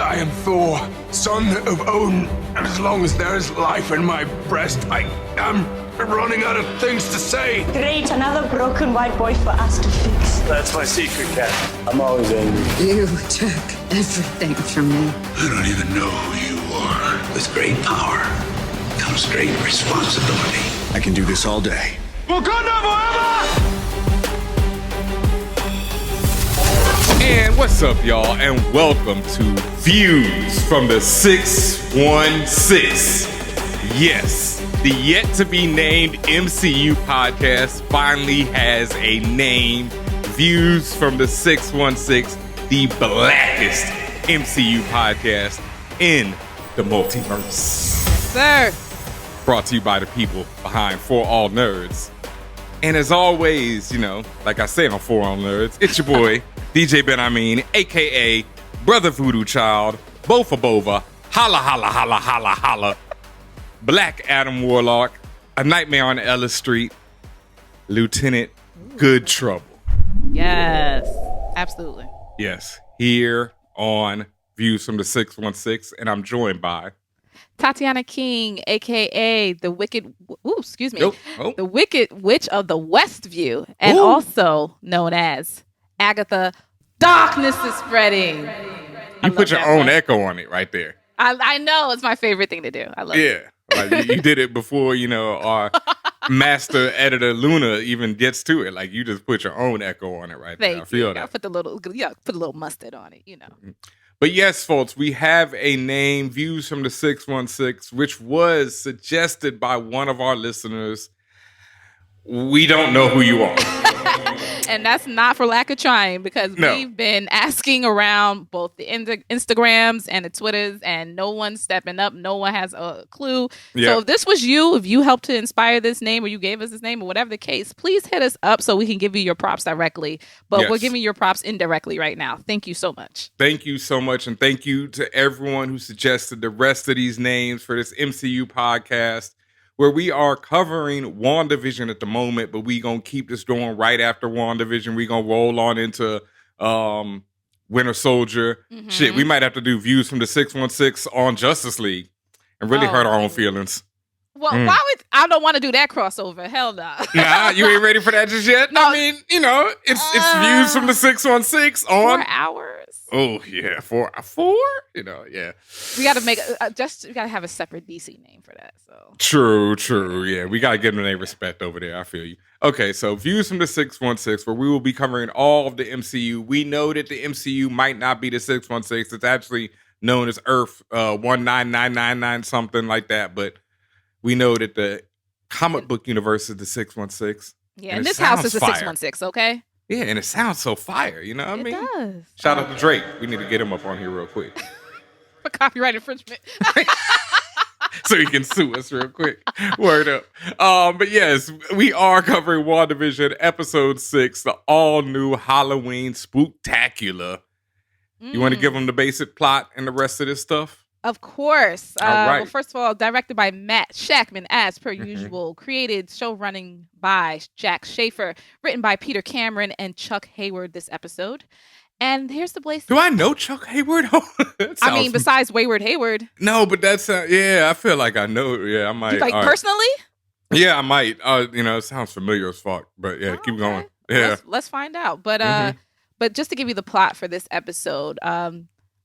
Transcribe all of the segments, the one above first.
I am Thor, son of Odin, and as long as there is life in my breast, I am running out of things to say. Great, another broken white boy for us to fix. That's my secret, Cat. I'm always angry. You took everything from me. I don't even know who you are. With great power comes great responsibility. I can do this all day. Wakanda forever! And what's up, y'all, and welcome to Views from the 616. Yes, the yet-to-be-named MCU podcast finally has a name. Views from the 616, the blackest MCU podcast in the multiverse. Sir. Brought to you by the people behind For All Nerds. And as always, you know, like I say on For All Nerds, it's your boy, DJ Ben Amin, a.k.a. Brother Voodoo Child, Bofa Bova, Holla Holla Holla Holla Holla, Black Adam Warlock, A Nightmare on Ellis Street, Lieutenant Good Trouble. Yes, absolutely. Yes, here on Views from the 616, and I'm joined by Tatiana King, a.k.a. the Wicked, the Wicked Witch of the Westview, and also known as Agatha. Darkness is spreading. You put your own echo on it right there. I know, it's my favorite thing to do. I love it. Yeah, like you did it before, you know, our master editor Luna even gets to it. Like you just put your own echo on it right there. I feel that. Put a little mustard on it, you know. But yes, folks, we have a name, Views from the 616, which was suggested by one of our listeners. We don't know who you are. And that's not for lack of trying, because we've been asking around both the Instagrams and the Twitters, and no one's stepping up. No one has a clue. Yep. So if this was you, if you helped to inspire this name, or you gave us this name, or whatever the case, please hit us up so we can give you your props directly. But we're giving your props indirectly right now. Thank you so much. Thank you so much. And thank you to everyone who suggested the rest of these names for this MCU podcast, where we are covering WandaVision at the moment, but we gonna keep this going right after WandaVision. We gonna roll on into Winter Soldier. Mm-hmm. Shit, we might have to do Views from the 616 on Justice League and really hurt our own feelings. Well, why would I don't want to do that crossover? Hell no. Nah, you ain't ready for that just yet? No. I mean, you know, it's Views from the 616 on 4 hours. Oh yeah, four. You know, yeah. We got to make we got to have a separate DC name for that. So true. Yeah, we got to give them their respect over there. I feel you. Okay, so Views from the 616, where we will be covering all of the MCU. We know that the MCU might not be the 616. It's actually known as Earth 19999 something like that, but we know that the comic book universe is the 616. Yeah, and this house is the 616. Okay. Yeah, and it sounds so fire, you know what I mean? It does. Shout out to Drake. We need to get him up on here real quick. For copyright infringement. So he can sue us real quick. Word up. But yes, we are covering WandaVision episode 6, the all-new Halloween Spooktacular. You want to give them the basic plot and the rest of this stuff? Of course. All right. Well, first of all, directed by Matt Shackman, as per usual. Created, show running by Jack Schaefer. Written by Peter Cameron and Chuck Hayward this episode. And here's the place. Do I know Chuck Hayward? I mean, besides Wayward Hayward. No, but that's, I feel like I know. Yeah, I might. Like personally? Yeah, I might. You know, it sounds familiar as fuck. But yeah, keep going. Yeah. Let's find out. But but just to give you the plot for this episode,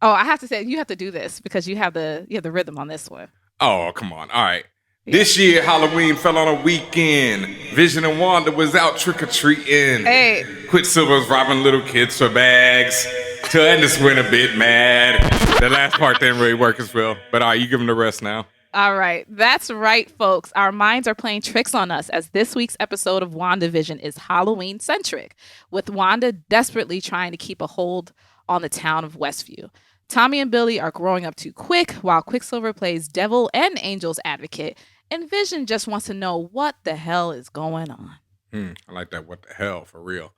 I have to say, you have to do this because you have the rhythm on this one. Oh, come on. All right. Yeah. This year, Halloween fell on a weekend. Vision and Wanda was out trick-or-treating. Hey. Quicksilver was robbing little kids for bags. Agnes went a bit mad. The last part didn't really work as well. But all right, you give them the rest now. All right. That's right, folks. Our minds are playing tricks on us as this week's episode of WandaVision is Halloween-centric, with Wanda desperately trying to keep a hold on the town of Westview. Tommy and Billy are growing up too quick, while Quicksilver plays devil and angel's advocate, and Vision just wants to know what the hell is going on. I like that. What the hell, for real?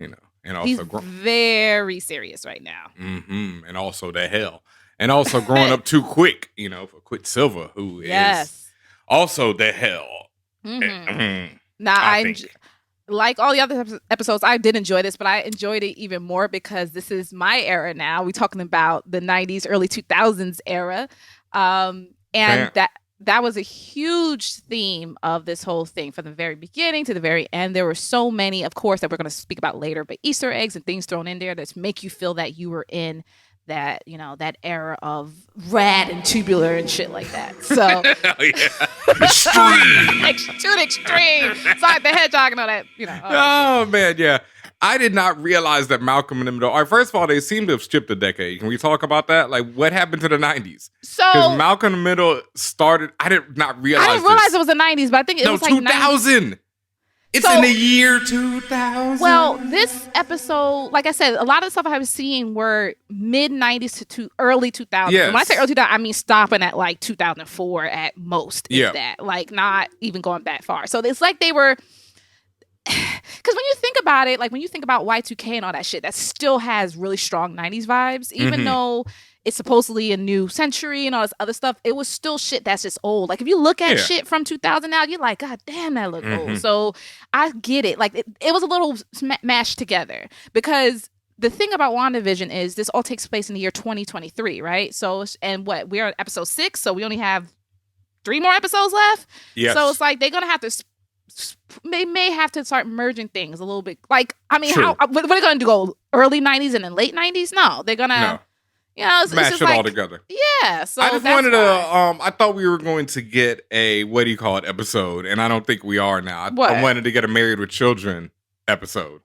You know, and also he's very serious right now. And also the hell, and also growing up too quick. You know, for Quicksilver, who is also the hell. Now like all the other episodes, I did enjoy this, but I enjoyed it even more because this is my era now. We're talking about the 90s, early 2000s era. And that was a huge theme of this whole thing from the very beginning to the very end. There were so many, of course, that we're going to speak about later, but Easter eggs and things thrown in there that make you feel that you were in that, that era of rad and tubular and shit like that. So extreme. Sonic the Hedgehog and all that, Oh man, yeah. I did not realize that Malcolm in the Middle. All right, first of all, they seem to have skipped a decade. Can we talk about that? Like, what happened to the 90s? So because Malcolm in the Middle started. I did not realize. I didn't realize it was the 90s, but I think it was like 2000. It's in the year 2000. Well, this episode, like I said, a lot of the stuff I was seeing were mid 90s to early 2000s. Yes. When I say early 2000s, I mean stopping at like 2004 at most. Yeah. That, like not even going that far. So it's like they were. Because when you think about it, like when you think about Y2K and all that shit, that still has really strong 90s vibes, even though it's supposedly a new century and all this other stuff. It was still shit that's just old. Like if you look at shit from 2000 now, you're like, God damn, that look old. So I get it. Like it was a little mashed together because the thing about WandaVision is this all takes place in the year 2023, right? So, and we're on episode 6, so we only have 3 more episodes left. Yes. So it's like they're going to have to they may have to start merging things a little bit. Like, I mean, what are they going to do? Go early 90s and then late 90s? No, they're going to, it's mash just it like, all together. Yeah. So I just wanted to, I thought we were going to get a, episode, and I don't think we are now. I wanted to get a Married with Children episode.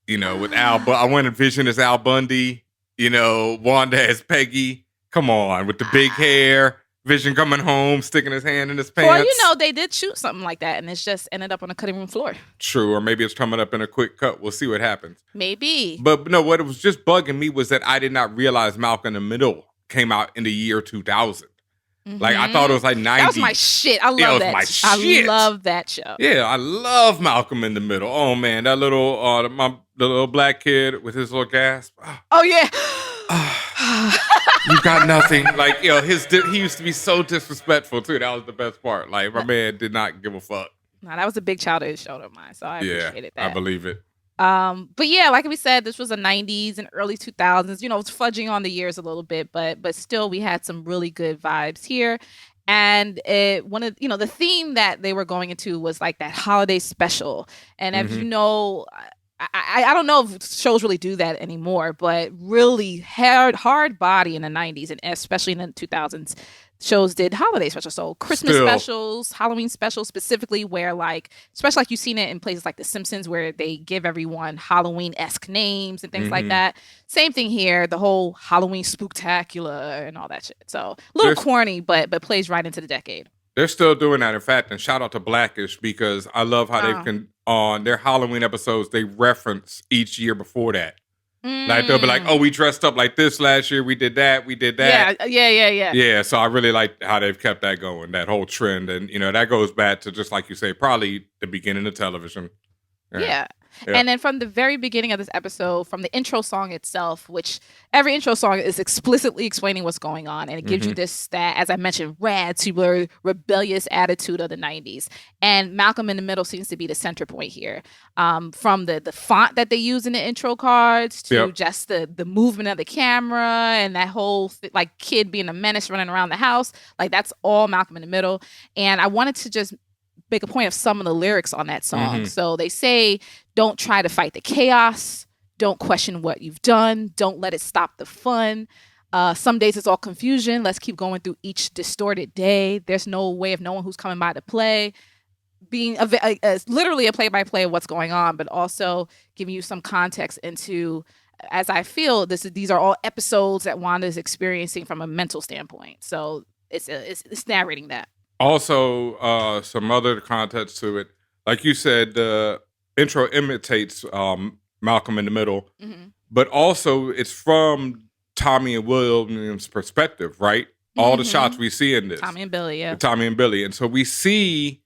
With Al, I wanted Vision as Al Bundy, Wanda as Peggy. Come on, with the big hair. Vision coming home, sticking his hand in his pants. Well, they did shoot something like that, and it's just ended up on a cutting room floor. True, or maybe it's coming up in a quick cut. We'll see what happens. Maybe. But no, what was just bugging me was that I did not realize Malcolm in the Middle came out in the year 2000. Like, I thought it was like 90. That was my shit. I love that. My shit. I love that show. Yeah, I love Malcolm in the Middle. Oh, man, that little, the little black kid with his little gasp. Oh, yeah. You got nothing. Like, he used to be so disrespectful, too. That was the best part. Like, my man did not give a fuck. No, that was a big childhood show of mine, so I appreciated that. I believe it. But yeah, like we said, this was the 90s and early 2000s. It's fudging on the years a little bit, but still we had some really good vibes here. And one of the theme that they were going into was like that holiday special. And as you know, I don't know if shows really do that anymore, but really hard body in the 90s and especially in the 2000s. Shows did holiday specials, so Christmas specials, Halloween specials specifically, where especially like you've seen it in places like The Simpsons, where they give everyone Halloween-esque names and things like that. Same thing here, the whole Halloween Spooktacular and all that shit. So a little corny, but plays right into the decade. They're still doing that, in fact, and shout out to Blackish because I love how they can on their Halloween episodes they reference each year before that. Like they'll be like, "Oh, we dressed up like this last year. We did that. We did that." Yeah. Yeah, so I really like how they've kept that going, that whole trend, and that goes back to just like you say, probably the beginning of television. Yeah. And then from the very beginning of this episode, from the intro song itself, which every intro song is explicitly explaining what's going on. And it gives you this, as I mentioned, rad, tubular, rebellious attitude of the 90s. And Malcolm in the Middle seems to be the center point here. From the font that they use in the intro cards to just the movement of the camera and that whole kid being a menace running around the house. Like that's all Malcolm in the Middle. And I wanted to just make a point of some of the lyrics on that song. So they say, don't try to fight the chaos. Don't question what you've done. Don't let it stop the fun. Some days it's all confusion. Let's keep going through each distorted day. There's no way of knowing who's coming by to play. Being literally a play-by-play of what's going on, but also giving you some context into, as I feel, these are all episodes that Wanda is experiencing from a mental standpoint. So it's narrating that. Also, some other context to it. Like you said, the intro imitates Malcolm in the Middle, but also it's from Tommy and William's perspective, right? All the shots we see in this. Tommy and Billy, yeah. Tommy and Billy. And so we see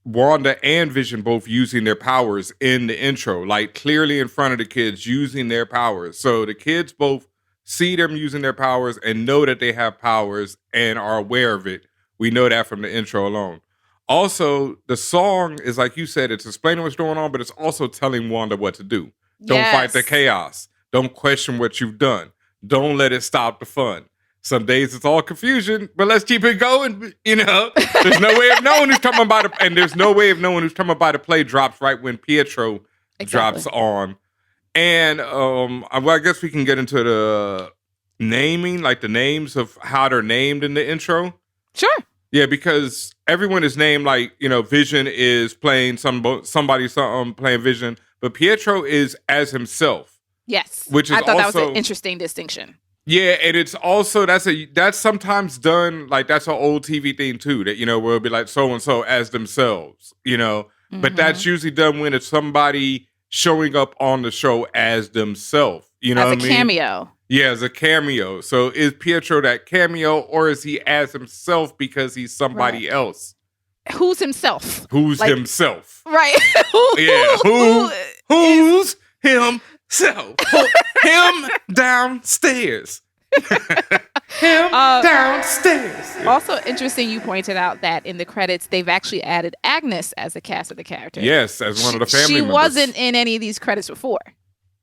Wanda and Vision both using their powers in the intro, like clearly in front of the kids using their powers. So the kids both see them using their powers and know that they have powers and are aware of it. We know that from the intro alone. Also, the song is like you said, it's explaining what's going on, but it's also telling Wanda what to do. Don't fight the chaos. Don't question what you've done. Don't let it stop the fun. Some days it's all confusion, but let's keep it going. You know, there's no way of knowing who's coming by there's no way of knowing who's coming by the play drops right when Pietro drops on. And I guess we can get into the naming, like the names of how they're named in the intro. Sure. Yeah, because everyone is named like, you know, Vision is playing somebody playing Vision, but Pietro is as himself. Yes. Which is I thought that also was an interesting distinction. Yeah, and it's also that's sometimes done like that's an old TV thing too, that, you know, where it'll be like so and so as themselves, you know. But that's usually done when it's somebody showing up on the show as themselves. You know, as a cameo. Yeah, as a cameo. So is Pietro that cameo, or is he as himself because he's somebody else? Who's himself? Who's himself? Right. Who's himself? Him downstairs. Downstairs. Also interesting, you pointed out that in the credits, they've actually added Agnes as a cast of the character. Yes, as one of the family members. She wasn't in any of these credits before.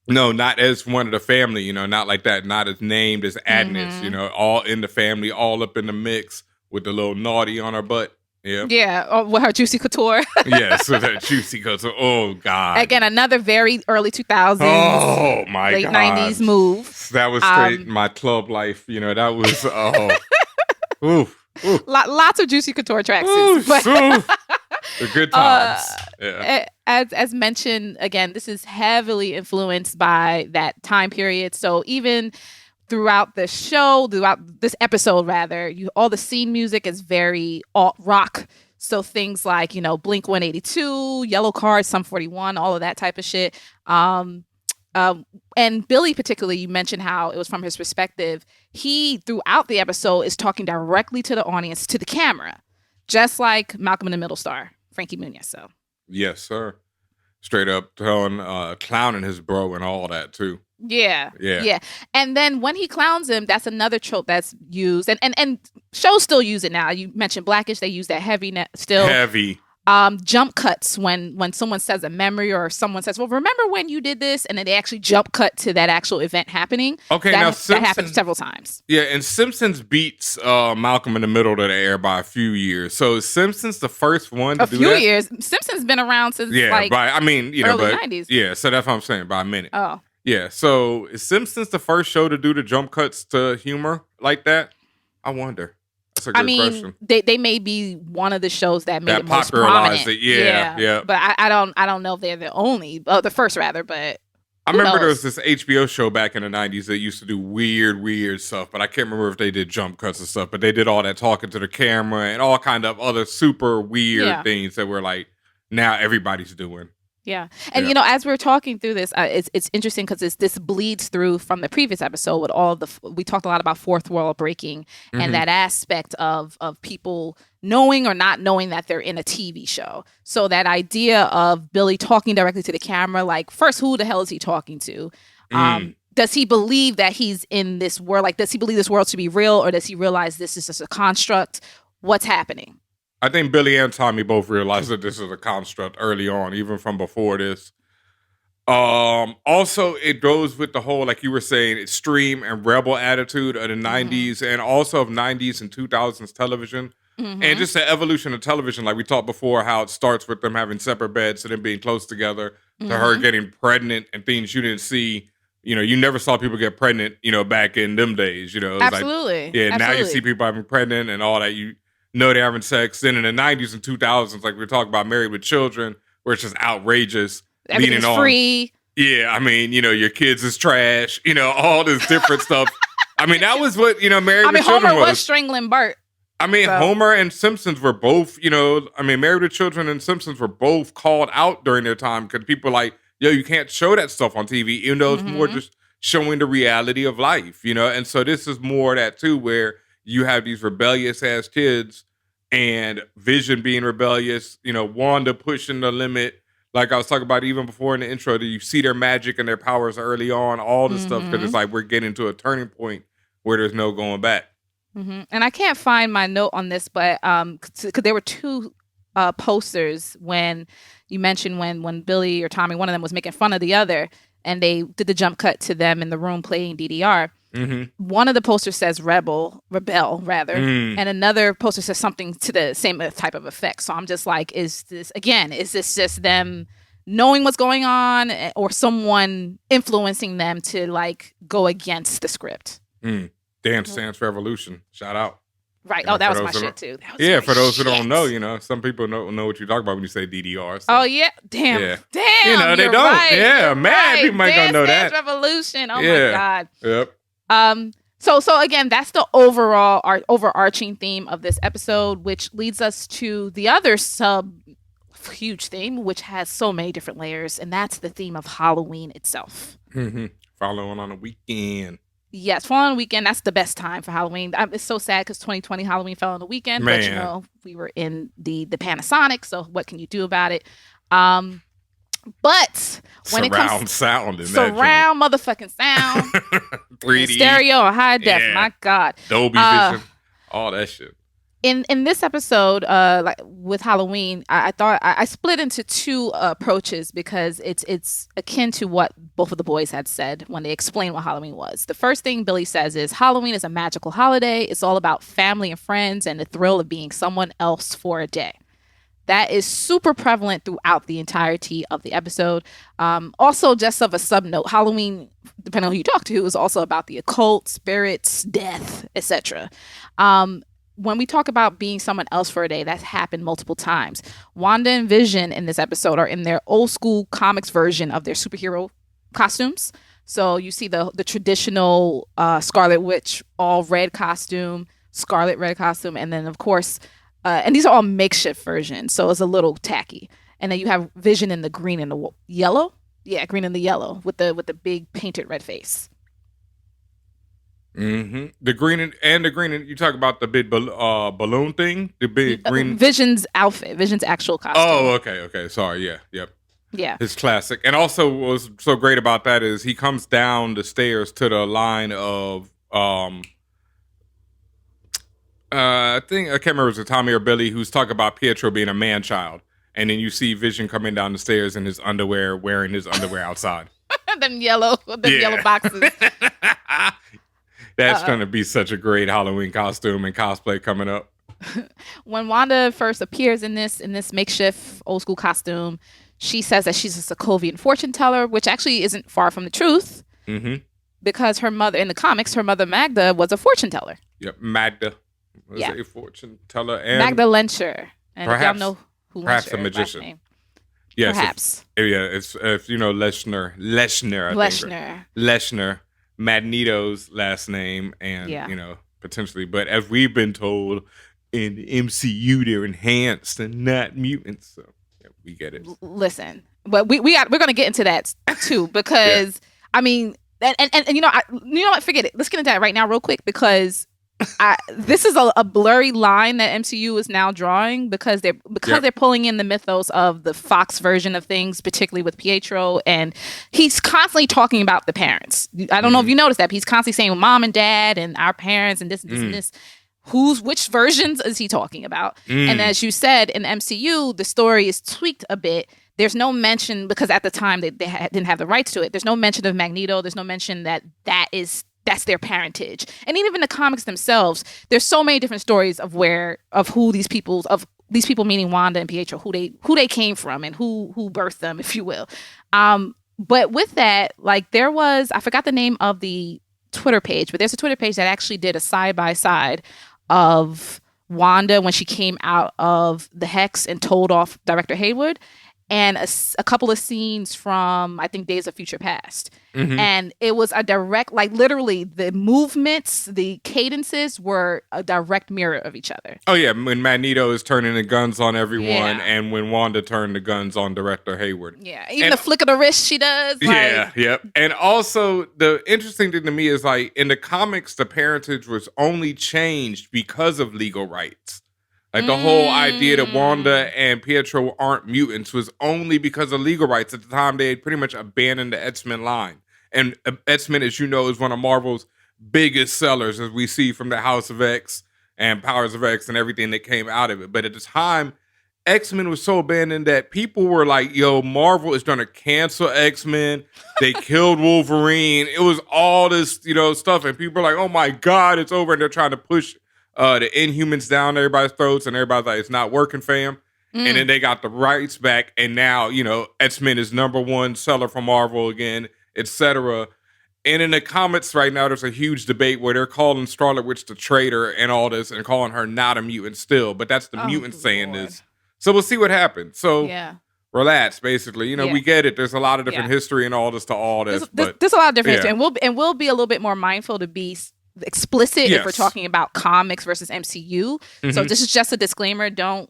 No, not as one of the family, you know, not like that, not as named as Agnes, you know, all in the family, all up in the mix with the little naughty on her butt. Yeah. Yeah, with her Juicy Couture. Yes, with that Juicy Couture. Oh, God. Again, another very early 2000s. Oh, my late God. 90s move. That was straight my club life. You know, that was, oof. Lots of Juicy Couture tracks. The good times. As mentioned, again, this is heavily influenced by that time period. So even throughout the show, throughout this episode, rather, all the scene music is very alt rock. So things like, you know, Blink 182, Yellow Card, Sum 41, all of that type of shit. And Billy, particularly, you mentioned how it was from his perspective. He, throughout the episode, is talking directly to the audience, to the camera, just like Malcolm in the Middle star, Frankie Muniz. So, yes, sir. Straight up clowning his bro and all that, too. Yeah. And then when he clowns him, that's another trope that's used. And shows still use it now. You mentioned Blackish, they use that still. Heavy. Jump cuts when someone says a memory or someone says, well, remember when you did this? And then they actually jump cut to that actual event happening. Okay, that happened several times. Yeah, and Simpsons beats Malcolm in the Middle to the air by a few years. So is Simpsons the first one to do that? A few years. Simpsons been around since early 90s. Yeah, so that's what I'm saying, by a minute. Oh. Yeah, so is Simpsons the first show to do the jump cuts to humor like that? I wonder. That's a good question. They may be one of the shows that made it most popularized prominent. it. Yeah. But I don't know if they're the only, the first rather. But I remember there was this HBO show back in the 90s that used to do weird stuff, but I can't remember if they did jump cuts and stuff. But they did all that talking to the camera and all kind of other super weird things that were like now everybody's doing. Yeah. And, you know, as we're talking through this, it's interesting because this bleeds through from the previous episode with all of we talked a lot about fourth wall breaking and that aspect of people knowing or not knowing that they're in a TV show. So that idea of Billy talking directly to the camera, like, first, who the hell is he talking to? Does he believe that he's in this world? Like, does he believe this world to be real, or does he realize this is just a construct? What's happening? I think Billy and Tommy both realized that this is a construct early on, even from before this. Also, it goes with the whole, like you were saying, extreme and rebel attitude of the 90s and also of 90s and 2000s television. And just the evolution of television, like we talked before, how it starts with them having separate beds to them being close together, to her getting pregnant and things you didn't see. You know, you never saw people get pregnant, you know, back in them days, you know. Absolutely. Now you see people having pregnant and all that. You know they're having sex. Then in the 90s and 2000s, like we were talking about Married with Children, where it's just outrageous. Everything's free. Yeah, I mean, you know, your kids is trash. You know, all this different stuff. I mean, that was what, you know, Married with Children Homer was strangling Bart. I mean, Homer and Simpsons were both, you know, I mean, Married with Children and Simpsons were both called out during their time because people were like, yo, you can't show that stuff on TV, even though it's more just showing the reality of life, you know? And so this is more of that too, where you have these rebellious ass kids and Vision being rebellious, you know, Wanda pushing the limit. Like I was talking about even before in the intro, that you see their magic and their powers early on, all this stuff, because it's like we're getting to a turning point where there's no going back. And I can't find my note on this, but because there were two posters when you mentioned when Billy or Tommy, one of them, was making fun of the other, and they did the jump cut to them in the room playing DDR. One of the posters says rebel rather, and another poster says something to the same type of effect. So I'm just like, is this just them knowing what's going on, or someone influencing them to like go against the script? Dance Dance Revolution. Shout out. Right. Oh, that was my shit too. Yeah, for those who don't know, some people don't know what you talk about when you say DDR. So. Oh yeah, damn. They don't. Right. Yeah, mad people might not know that. Dance Revolution. Oh my god. Yep. So again, that's the overall overarching theme of this episode, which leads us to the other huge theme, which has so many different layers, and that's the theme of Halloween itself. Following on a weekend. Yes, fall on the weekend. That's the best time for Halloween. It's so sad because 2020 Halloween fell on the weekend, but we were in the Panasonic, so what can you do about it? But when it comes sound, surround motherfucking sound, 3D, stereo, or high def, my God, Dolby Vision, all that shit. In this episode, like with Halloween, I thought I split into two approaches because it's akin to what both of the boys had said when they explained what Halloween was. The first thing Billy says is Halloween is a magical holiday. It's all about family and friends and the thrill of being someone else for a day. That is super prevalent throughout the entirety of the episode. Also, just of a sub note, Halloween, depending on who you talk to, is also about the occult, spirits, death, etc. When we talk about being someone else for a day, that's happened multiple times. Wanda and Vision in this episode are in their old school comics version of their superhero costumes. So you see the traditional Scarlet Witch, all red costume, Scarlet red costume, and then of course, and these are all makeshift versions, so it's a little tacky. And then you have Vision in the green and the yellow, green and the yellow with the big painted red face. The green and the green. You talk about the big balloon thing, the big green. Vision's outfit, Vision's actual costume. Oh, okay. Sorry, yep. Yeah, his classic. And also, what was so great about that is he comes down the stairs to the line of I think I can't remember if it was Tommy or Billy who's talking about Pietro being a man child, and then you see Vision coming down the stairs in his underwear, wearing his underwear outside. them yellow boxes. That's going to be such a great Halloween costume and cosplay coming up. When Wanda first appears in this makeshift old school costume, she says that she's a Sokovian fortune teller, which actually isn't far from the truth. Because her mother, in the comics, her mother Magda was a fortune teller. Yep, Magda was a fortune teller. And Magda Lencher. And perhaps, if y'all know who perhaps Lencher a magician. Name. Yes, perhaps. It's if you know Leshner, Magneto's last name, and you know, potentially, but as we've been told in the MCU, they're enhanced and not mutants, so we get it. Listen, but we're gonna get into that too, because I mean, and you know what? Forget it. Let's get into that right now, real quick, because this is a blurry line that MCU is now drawing because they're pulling in the mythos of the Fox version of things, particularly with Pietro, and he's constantly talking about the parents. I don't know if you noticed that, but he's constantly saying mom and dad and our parents and this and this and this. Which versions is he talking about? And as you said, in MCU, the story is tweaked a bit. There's no mention, because at the time they didn't have the rights to it. There's no mention of Magneto. There's no mention that's their parentage. And even in the comics themselves, there's so many different stories of who these people meaning Wanda and Pietro, who they came from and who birthed them, if you will. But with that, like, there was, I forgot the name of the Twitter page, but there's a Twitter page that actually did a side-by-side of Wanda when she came out of the Hex and told off Director Hayward, and a couple of scenes from, I think, Days of Future Past. And it was a direct, like, literally the movements, the cadences were a direct mirror of each other. Oh yeah, when Magneto is turning the guns on everyone, and when Wanda turned the guns on Director Hayward. Yeah, even the flick of the wrist she does. Yep. And also, the interesting thing to me is, like, in the comics, the parentage was only changed because of legal rights. Like, the whole idea that Wanda and Pietro aren't mutants was only because of legal rights. At the time, they had pretty much abandoned the X-Men line. And X-Men, as you know, is one of Marvel's biggest sellers, as we see from the House of X and Powers of X and everything that came out of it. But at the time, X-Men was so abandoned that people were like, yo, Marvel is going to cancel X-Men. They killed Wolverine. It was all this, stuff. And people are like, oh my God, it's over. And they're trying to push the Inhumans down everybody's throats. And everybody's like, it's not working, fam. And then they got the rights back. And now, X-Men is #1 seller for Marvel again, etc. And in the comics right now, there's a huge debate where they're calling Scarlet Witch the traitor and all this and calling her not a mutant still. But that's the mutants saying this. So we'll see what happens. So relax, basically. We get it. There's a lot of different history and all this to all this. There's a lot of different history. And we'll be a little bit more mindful to be explicit if we're talking about comics versus MCU. So this is just a disclaimer. Don't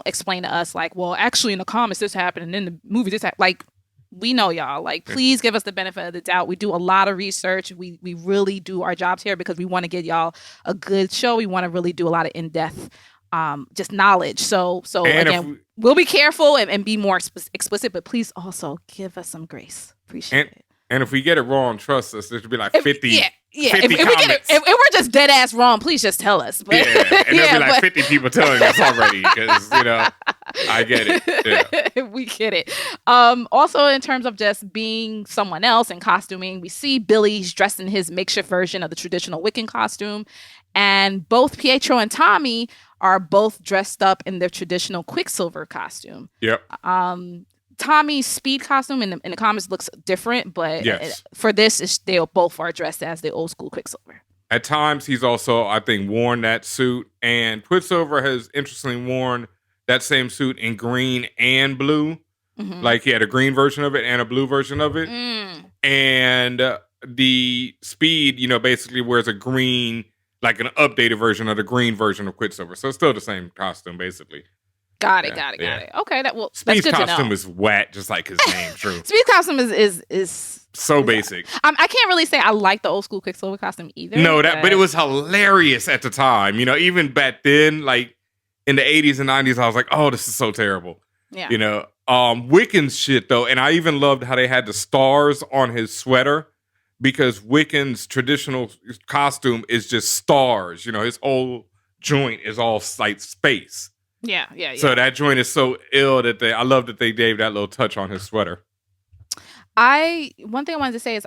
explain to us like, well, actually in the comics this happened and in the movie this happened. Like, we know y'all. Like, please give us the benefit of the doubt. We do a lot of research. We really do our jobs here because we want to get y'all a good show. We want to really do a lot of in-depth just knowledge. So and again, we'll be careful and be more explicit, but please also give us some grace. Appreciate it. And if we get it wrong, trust us, there should be like 50. 50 if we're just dead ass wrong, please just tell us. But, and there'll be like 50 people telling us already because I get it. Yeah. We get it. Also, in terms of just being someone else and costuming, we see Billy's dressed in his makeshift version of the traditional Wiccan costume, and both Pietro and Tommy are both dressed up in their traditional Quicksilver costume. Yep. Tommy's speed costume in the comics looks different, but for this, they both are dressed as the old school Quicksilver. At times, he's also, I think, worn that suit, and Quicksilver has interestingly worn that same suit in green and blue. Mm-hmm. Like he had a green version of it and a blue version of it. And the Speed, basically wears a green, like an updated version of the green version of Quicksilver. So it's still the same costume, basically. Got it. Okay, that's good to know. Speed's costume is whack, just like his name, true. Speed's costume is so basic. I can't really say I like the old school Quicksilver costume either. No, but it was hilarious at the time. Even back then, like in the 80s and 90s, I was like, oh, this is so terrible. Yeah. Wiccan's shit though, and I even loved how they had the stars on his sweater because Wiccan's traditional costume is just stars. His whole joint is all like space. Yeah. So that joint is so ill that I love that they gave that little touch on his sweater. One thing I wanted to say is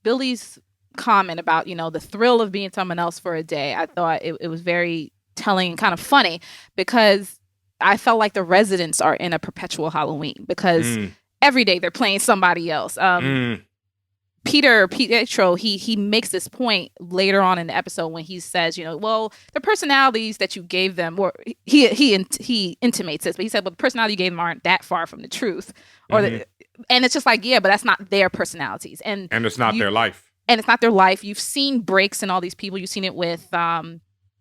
Billy's comment about, the thrill of being someone else for a day. I thought it was very telling and kind of funny because I felt like the residents are in a perpetual Halloween because every day they're playing somebody else. Pietro, he makes this point later on in the episode when he says, well, the personalities that you gave them, or he intimates this, but he said, well, the personality you gave them aren't that far from the truth, and it's just like, yeah, but that's not their personalities, and it's not their life, and it's not their life. You've seen breaks in all these people. You've seen it with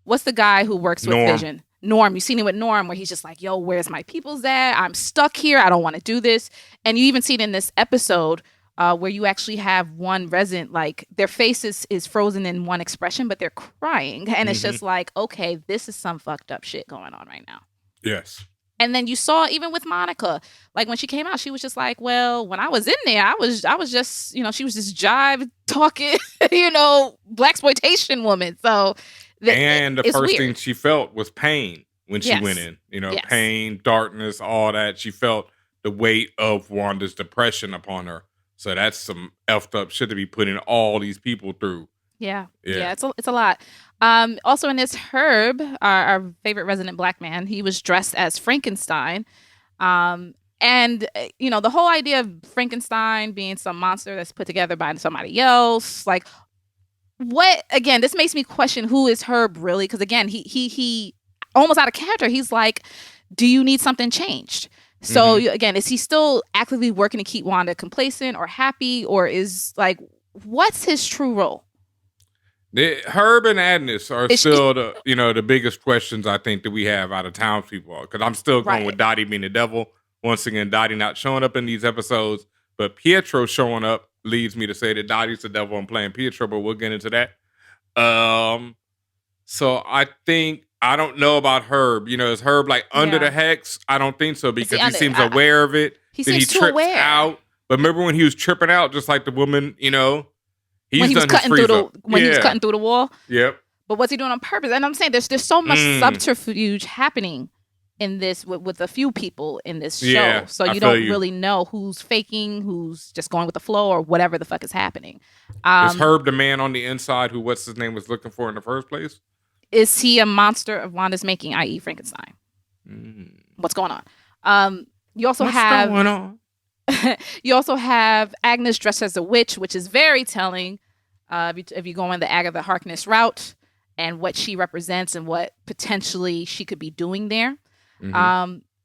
what's the guy who works with Vision? Norm. You've seen it with Norm where he's just like, yo, where's my people's at? I'm stuck here. I don't want to do this. And you even see it in this episode where you actually have one resident, like their face is frozen in one expression, but they're crying. And it's just like, okay, this is some fucked up shit going on right now. Yes. And then you saw even with Monica, like when she came out, she was just like, well, when I was in there, I was just, she was this jive talking, blaxploitation woman. So the first weird. thing she felt was pain when she went in, pain, darkness, all that. She felt the weight of Wanda's depression upon her. So that's some effed up shit to be putting all these people through. Yeah, it's a lot. Also in this, Herb, our favorite resident black man, he was dressed as Frankenstein. And, the whole idea of Frankenstein being some monster that's put together by somebody else, like, what, again, this makes me question who is Herb really? Because, again, he almost out of character. He's like, do you need something changed? So, again, is he still actively working to keep Wanda complacent or happy? Or is, like, what's his true role? Herb and Agnes are still the biggest questions I think that we have out of townspeople. Because I'm still going with Dottie being the devil. Once again, Dottie not showing up in these episodes. But Pietro showing up leads me to say that Dottie's the devil and playing Pietro. But we'll get into that. So I don't know about Herb. Is Herb like under the hex? I don't think so because he seems aware of it. He seems too aware. Out. But remember when he was tripping out, just like the woman, when he was cutting through the wall. Yep. But what's he doing on purpose? And I'm saying there's so much subterfuge happening in this with a few people in this show. Yeah, So I you feel don't you. really know who's faking, who's just going with the flow, or whatever the fuck is happening. Is Herb the man on the inside who what's his name was looking for in the first place? Is he a monster of Wanda's making, i.e. Frankenstein? What's going on? You also have going on? you also have Agnes dressed as a witch, which is very telling if you go in the Agatha Harkness route and what she represents and what potentially she could be doing there.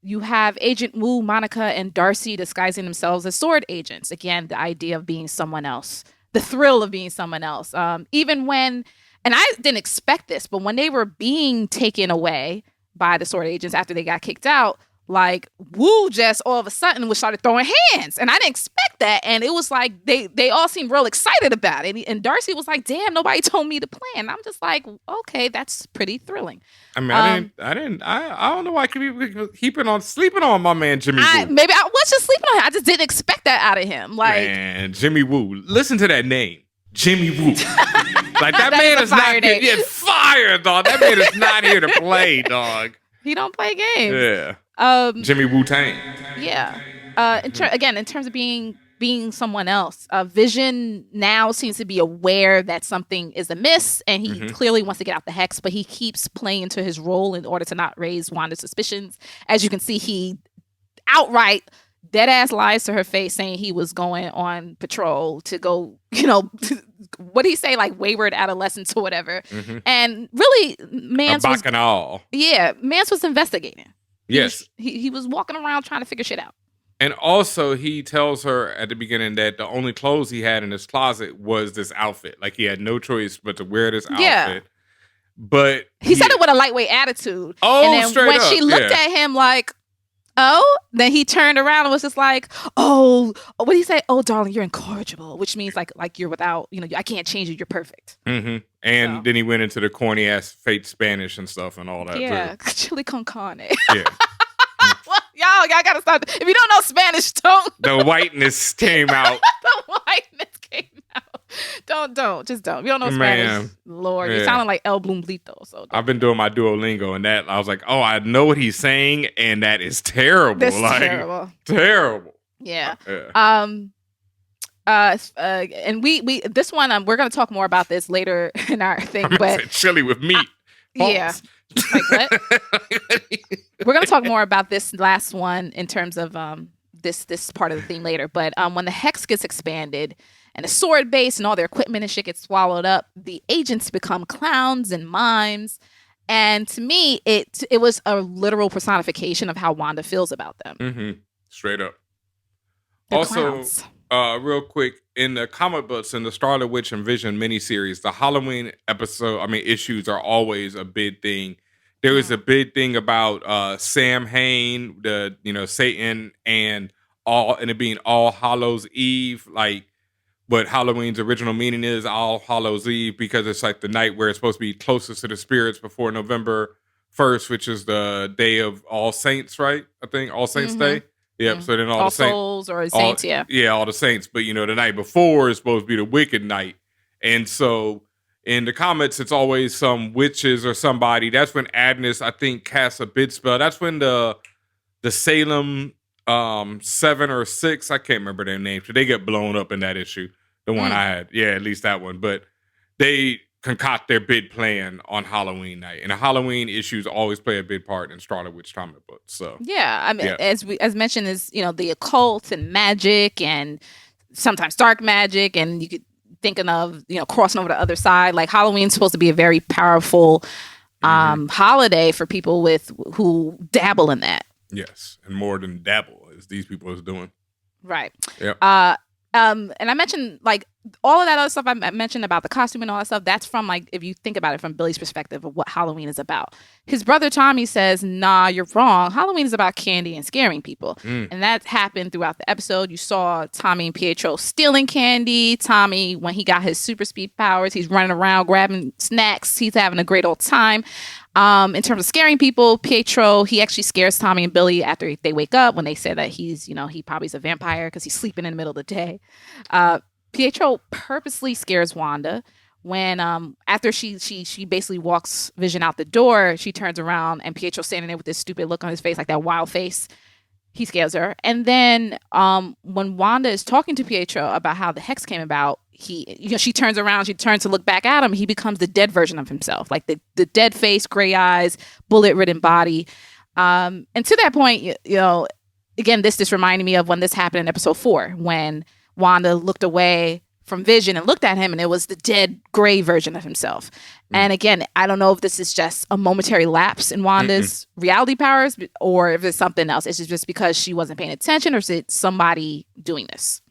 You have Agent Wu, Monica, and Darcy disguising themselves as sword agents. Again, the idea of being someone else, the thrill of being someone else. Even when, and I didn't expect this, but when they were being taken away by the sword agents after they got kicked out, like Wu just all of a sudden was started throwing hands, and I didn't expect that. And it was like they all seemed real excited about it. And Darcy was like, "Damn, nobody told me the plan." I'm just like, "Okay, that's pretty thrilling." I mean, I don't know why I keep on sleeping on my man Jimmy Woo. Maybe I was just sleeping on him. I just didn't expect that out of him. Like, man, Jimmy Woo. Listen to that name, Jimmy Woo. Like that man is not getting fired, dog. That man is not here to play, dog. He don't play games. Yeah. Jimmy Wu-Tang. Yeah. Again, in terms of being someone else, Vision now seems to be aware that something is amiss, and he clearly wants to get out the hex, but he keeps playing into his role in order to not raise Wanda's suspicions. As you can see, he outright dead-ass lies to her face, saying he was going on patrol to go, what did he say, like wayward adolescents or whatever. And really, Mance was investigating. Yes. He was walking around trying to figure shit out. And also, he tells her at the beginning that the only clothes he had in his closet was this outfit. Like, he had no choice but to wear this outfit. But he said it with a lightweight attitude. Oh, and then straight when up, she looked at him like, oh, then he turned around and was just like, oh, what did he say? Oh, darling, you're incorrigible, which means like you're without, I can't change you. You're perfect. And then he went into the corny ass fake Spanish and stuff and all that. Yeah, chili con carne. Yeah. Well, y'all gotta stop. If you don't know Spanish, don't. The whiteness came out. The whiteness came out. Just don't. If you don't know Spanish, Lord, you're sounding like El Blumblito. So I've been doing my Duolingo, and that I was like, oh, I know what he's saying, and that is terrible. That's terrible. Yeah. And we this one we're gonna talk more about this later in our thing. But chili with meat. Yeah. Like what? We're gonna talk more about this last one in terms of this part of the theme later. But when the hex gets expanded and the sword base and all their equipment and shit gets swallowed up, the agents become clowns and mimes. And to me, it was a literal personification of how Wanda feels about them. Straight up. They're also, clowns. Real quick, in the comic books, in the Scarlet Witch and Vision miniseries, the Halloween issues are always a big thing. There was a big thing about Sam Hain, Satan, and it being All Hallows Eve, like what Halloween's original meaning is, All Hallows Eve, because it's like the night where it's supposed to be closest to the spirits before November 1st, which is the day of All Saints, right? I think All Saints Day. Yep. So then all the saints, souls or saints, all the saints. But the night before is supposed to be the wicked night, and so in the comics, it's always some witches or somebody. That's when Agnes, I think, casts a bid spell. That's when the Salem 7 or 6, I can't remember their names, so they get blown up in that issue. The one I had, at least that one. But they concoct their bid plan on Halloween night, and the Halloween issues always play a big part in Scarlet Witch comic books. So I mean, as mentioned, is the occult and magic, and sometimes dark magic, and you could thinking of crossing over to the other side. Like Halloween's supposed to be a very powerful holiday for people who dabble in that. Yes, and more than dabble, as these people is doing. Right. Yeah. And I mentioned like all of that other stuff I mentioned about the costume and all that stuff. That's from like, if you think about it from Billy's perspective of what Halloween is about. His brother Tommy says, nah, you're wrong. Halloween is about candy and scaring people. And that happened throughout the episode. You saw Tommy and Pietro stealing candy. Tommy, when he got his super speed powers, he's running around grabbing snacks. He's having a great old time. In terms of scaring people, Pietro, he actually scares Tommy and Billy after they wake up when they say that he's, he probably is a vampire because he's sleeping in the middle of the day. Pietro purposely scares Wanda when after she basically walks Vision out the door, she turns around and Pietro's standing there with this stupid look on his face, like that wild face. He scares her. And then when Wanda is talking to Pietro about how the hex came about, she turns around, she turns to look back at him. He becomes the dead version of himself, like the dead face, gray eyes, bullet-ridden body. And to that point, again, this reminded me of when this happened in episode 4, when Wanda looked away from Vision and looked at him, and it was the dead gray version of himself. And again, I don't know if this is just a momentary lapse in Wanda's reality powers, or if it's something else. Is it just because she wasn't paying attention, or is it somebody doing this?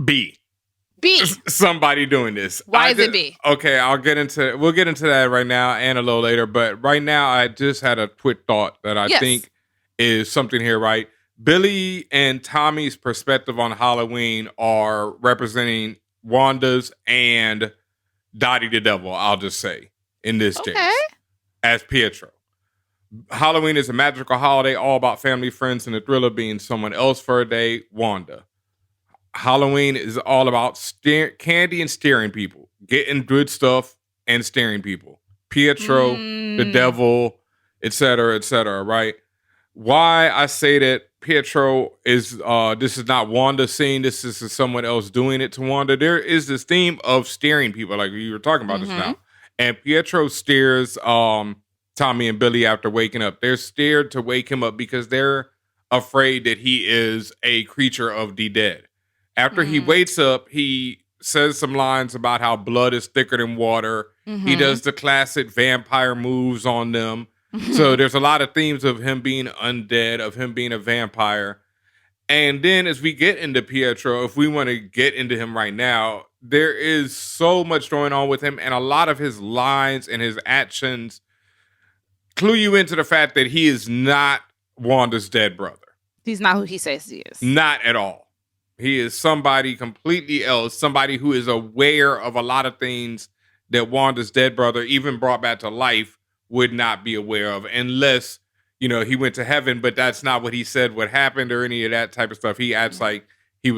B. Somebody doing this. Why is it B? Okay, we'll get into that right now and a little later. But right now, I just had a quick thought that I think is something here, right? Billy and Tommy's perspective on Halloween are representing Wanda's and Dottie the Devil, I'll just say, in this case, as Pietro. Halloween is a magical holiday all about family, friends, and the thrill of being someone else for a day, Wanda. Halloween is all about candy and staring people, getting good stuff and staring people. Pietro, the devil, etc., right? Why I say that Pietro is this is not Wanda saying this is someone else doing it to Wanda. There is this theme of staring people, like you were talking about this now. And Pietro stares Tommy and Billy after waking up. They're scared to wake him up because they're afraid that he is a creature of the dead. After he wakes up, he says some lines about how blood is thicker than water. He does the classic vampire moves on them. So there's a lot of themes of him being undead, of him being a vampire. And then as we get into Pietro, if we want to get into him right now, there is so much going on with him, and a lot of his lines and his actions clue you into the fact that he is not Wanda's dead brother. He's not who he says he is. Not at all. He is somebody completely else, somebody who is aware of a lot of things that Wanda's dead brother, even brought back to life, would not be aware of, unless, he went to heaven, but that's not what he said what happened or any of that type of stuff. He acts like he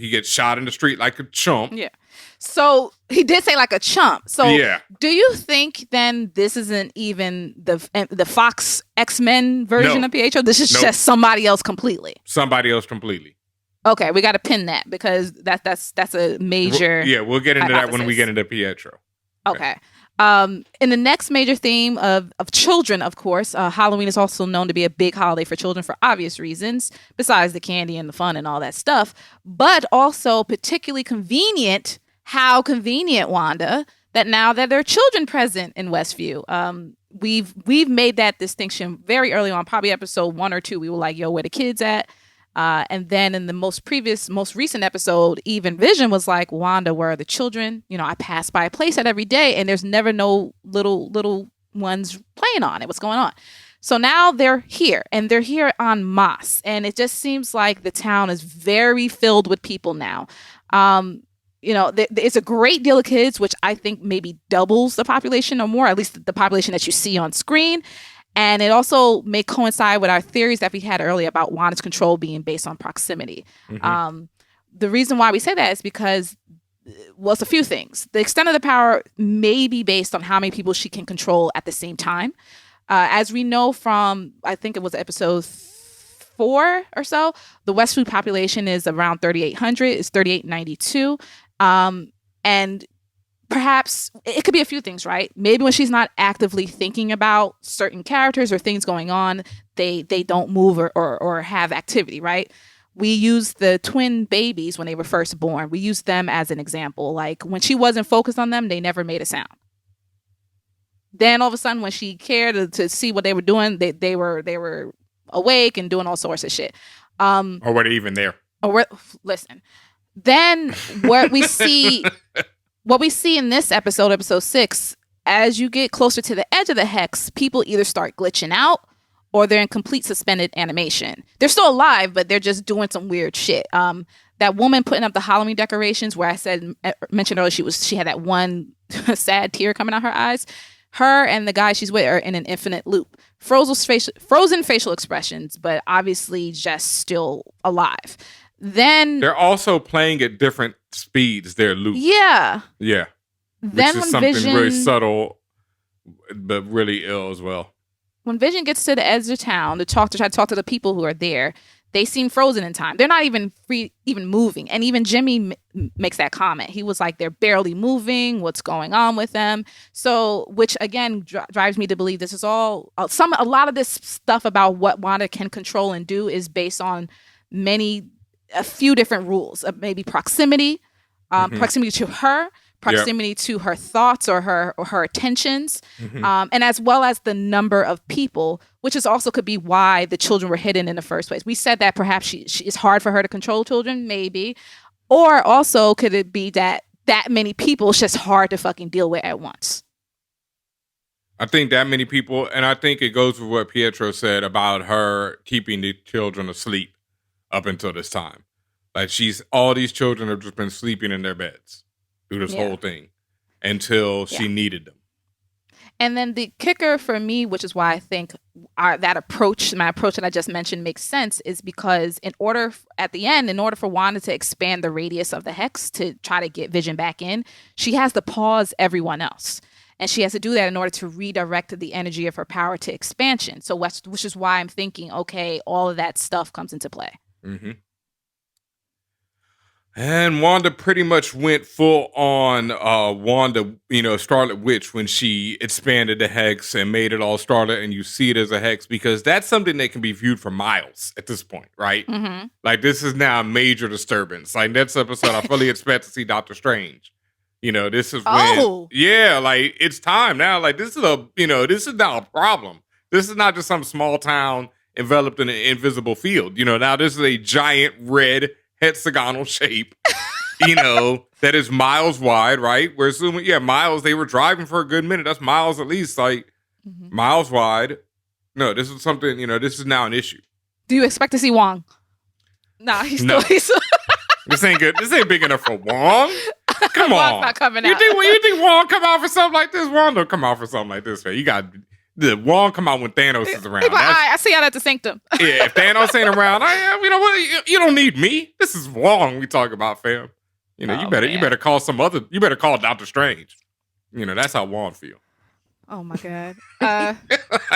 gets shot in the street like a chump. Yeah. So he did say like a chump. So do you think then this isn't even the Fox X-Men version of Pietro? This is just somebody else completely. Somebody else completely. Okay, we got to pin that because that's a major. We'll get into that when we get into Pietro. Okay. In the next major theme of children, of course, Halloween is also known to be a big holiday for children for obvious reasons, besides the candy and the fun and all that stuff, but also particularly convenient. How convenient, Wanda, that now that there are children present in Westview. We've made that distinction very early on, probably episode 1 or 2. We were like, yo, where the kids at? And then in the most recent episode, even Vision was like, Wanda, where are the children? I pass by a playset every day and there's never no little ones playing on it. What's going on? So now they're here and they're here en masse. And it just seems like the town is very filled with people now. It's a great deal of kids, which I think maybe doubles the population or more, at least the population that you see on screen. And it also may coincide with our theories that we had earlier about Wanda's control being based on proximity. The reason why we say that is because, well, it's a few things. The extent of the power may be based on how many people she can control at the same time. As we know from, I think it was episode 4 or so, the Westview population is around 3,800. It's 3,892. And perhaps it could be a few things, right? Maybe when she's not actively thinking about certain characters or things going on, they don't move or have activity, right? We use the twin babies when they were first born. We use them as an example. Like when she wasn't focused on them, they never made a sound. Then all of a sudden, when she cared to see what they were doing, they were awake and doing all sorts of shit. Or were they even there? Listen. Then what we see in this episode 6, as you get closer to the edge of the hex, people either start glitching out or they're in complete suspended animation. They're still alive, but they're just doing some weird shit. That woman putting up the Halloween decorations, where I mentioned earlier she had that one sad tear coming out her eyes. Her and the guy she's with are in an infinite loop. Frozen facial expressions, but obviously just still alive. Then they're also playing at different speeds. Their loop. Yeah. Then which is something really subtle, but really ill as well. When Vision gets to the edge of town to try to talk to the people who are there, they seem frozen in time. They're not even moving. And even Jimmy makes that comment. He was like, they're barely moving. What's going on with them? So, which again drives me to believe this is all a lot of this stuff about what Wanda can control and do is based on a few different rules. Maybe proximity, proximity to her, proximity to her thoughts or her attentions, and as well as the number of people, which is also could be why the children were hidden in the first place. We said that perhaps she it's hard for her to control children, maybe, or also could it be that many people is just hard to fucking deal with at once. I think that many people, and I think it goes with what Pietro said about her keeping the children asleep up until this time. Like all these children have just been sleeping in their beds through this whole thing until she needed them. And then the kicker for me, which is why I think my approach that I just mentioned makes sense, is because in order for Wanda to expand the radius of the hex to try to get Vision back in, she has to pause everyone else. And she has to do that in order to redirect the energy of her power to expansion. So which is why I'm thinking, okay, all of that stuff comes into play. Mm-hmm. And Wanda pretty much went full on Wanda, Scarlet Witch when she expanded the hex and made it all Scarlet, and you see it as a hex because that's something that can be viewed for miles at this point, right? Mm-hmm. Like this is now a major disturbance. Like next episode, I fully expect to see Doctor Strange. This is when, like it's time now. Like this is now a problem. This is not just some small town enveloped in an invisible field. Now this is a giant red hexagonal shape, that is miles wide, right? We're assuming, miles. They were driving for a good minute. That's miles at least, like miles wide. No, this is something, this is now an issue. Do you expect to see Wong? Nah, he's still. This ain't good. This ain't big enough for Wong. Come on. Wong's not coming out. You think Wong come out for something like this? Wong don't come out for something like this, man. You got the Wong come out when Thanos is around. I see how that's a sanctum. Yeah, if Thanos ain't around, you know what? You don't need me. This is Wong we talk about, fam. You better call you better call Doctor Strange. That's how Wong feel. Oh my God.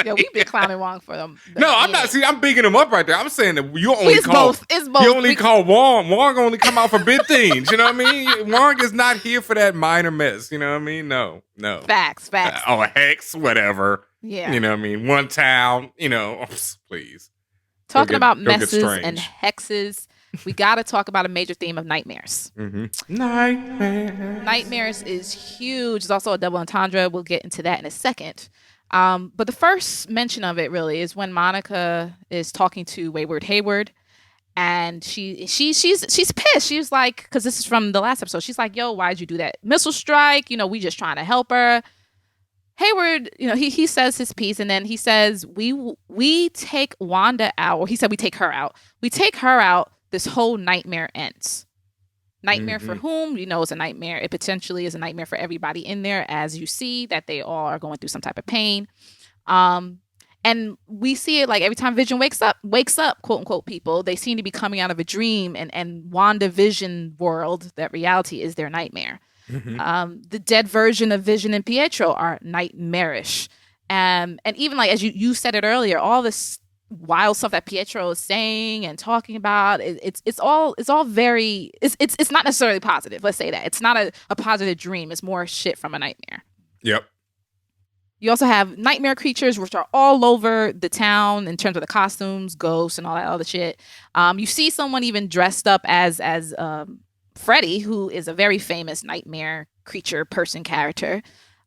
We've been clowning Wong for them. No, I'm not. See, I'm bigging him up right there. I'm saying that you only It's both. You only call Wong. Wong only come out for big things. You know what I mean? Wong is not here for that minor mess. You know what I mean? No. Facts. Hex, whatever. Yeah. You know what I mean? One town. Please. Talking about messes and hexes, we got to talk about a major theme of nightmares. Mm-hmm. Nightmares is huge. It's also a double entendre. We'll get into that in a second. But the first mention of it really is when Monica is talking to Wayward Hayward, and she's pissed. She's like, because this is from the last episode. She's like, "Yo, why'd you do that missile strike? We just trying to help her." Hayward, he says his piece, and then he says, "We take Wanda out," or he said, "We take her out. We take her out. This whole nightmare ends." Nightmare for whom? It's a nightmare. It potentially is a nightmare for everybody in there, as you see that they all are going through some type of pain. And we see it like every time Vision wakes up, quote unquote, people, they seem to be coming out of a dream, and WandaVision world, that reality is their nightmare. Mm-hmm. The dead version of Vision and Pietro are nightmarish. And even like, as you said it earlier, all this wild stuff that Pietro is saying and talking about, it's all very, it's not necessarily positive. Let's say that. It's not a positive dream. It's more shit from a nightmare. Yep. You also have nightmare creatures, which are all over the town in terms of the costumes, ghosts, and all that other shit. You see someone even dressed up as Freddy, who is a very famous nightmare creature person character.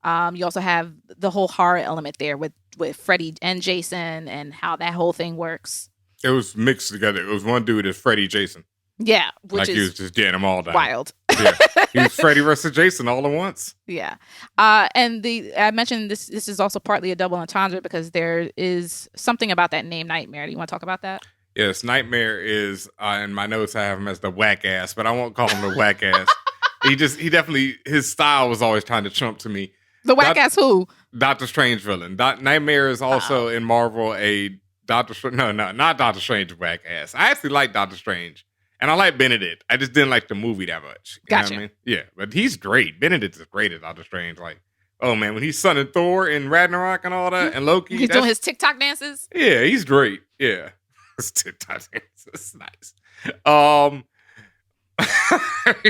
You also have the whole horror element there with Freddy and Jason and how that whole thing works. It was mixed together. It was one dude as Freddy Jason. Yeah, which like he was just getting them all down. Wild. Yeah, he was Freddy versus Jason all at once. Yeah, and I mentioned this. This is also partly a double entendre because there is something about that name Nightmare. Do you want to talk about that? Yes, Nightmare is in my notes. I have him as the whack ass, but I won't call him the whack ass. He definitely, his style was always trying to trump to me. The whack ass who? Doctor Strange villain. Nightmare is also in Marvel a Doctor. No, not Doctor Strange whack ass. I actually like Doctor Strange And I like Benedict. I just didn't like the movie that much. You know what I mean? Yeah, but he's great. Benedict is great as Doctor Strange. Like, oh man, when he's sunning Thor and Ragnarok and all that, and Loki. He's doing his TikTok dances. Yeah, he's great. Yeah. His TikTok dances. Nice.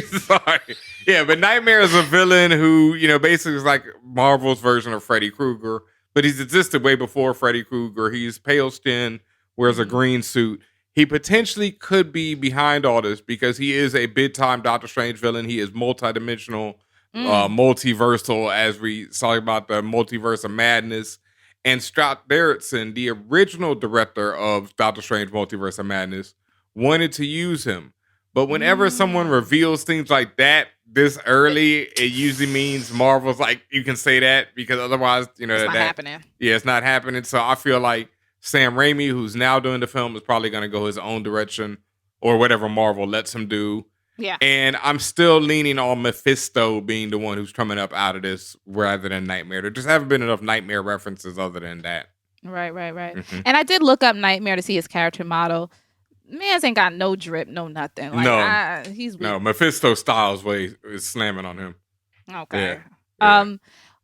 Sorry. Yeah, but Nightmare is a villain who, basically is like Marvel's version of Freddy Krueger, but he's existed way before Freddy Krueger. He's pale skin, wears a green suit. He potentially could be behind all this because he is a big-time Doctor Strange villain. He is multidimensional, multiversal, as we saw about the Multiverse of Madness. And Scott Derrickson, the original director of Doctor Strange Multiverse of Madness, wanted to use him. But whenever someone reveals things like that this early, it usually means Marvel's like, you can say that because otherwise, it's not happening. Yeah, it's not happening. So I feel like Sam Raimi, who's now doing the film, is probably going to go his own direction or whatever Marvel lets him do. Yeah. And I'm still leaning on Mephisto being the one who's coming up out of this rather than Nightmare. There just haven't been enough Nightmare references other than that. Right. Mm-hmm. And I did look up Nightmare to see his character model. Man's ain't got no drip, no nothing. Like, he's weak. No, Mephisto Styles is slamming on him. Okay. Yeah.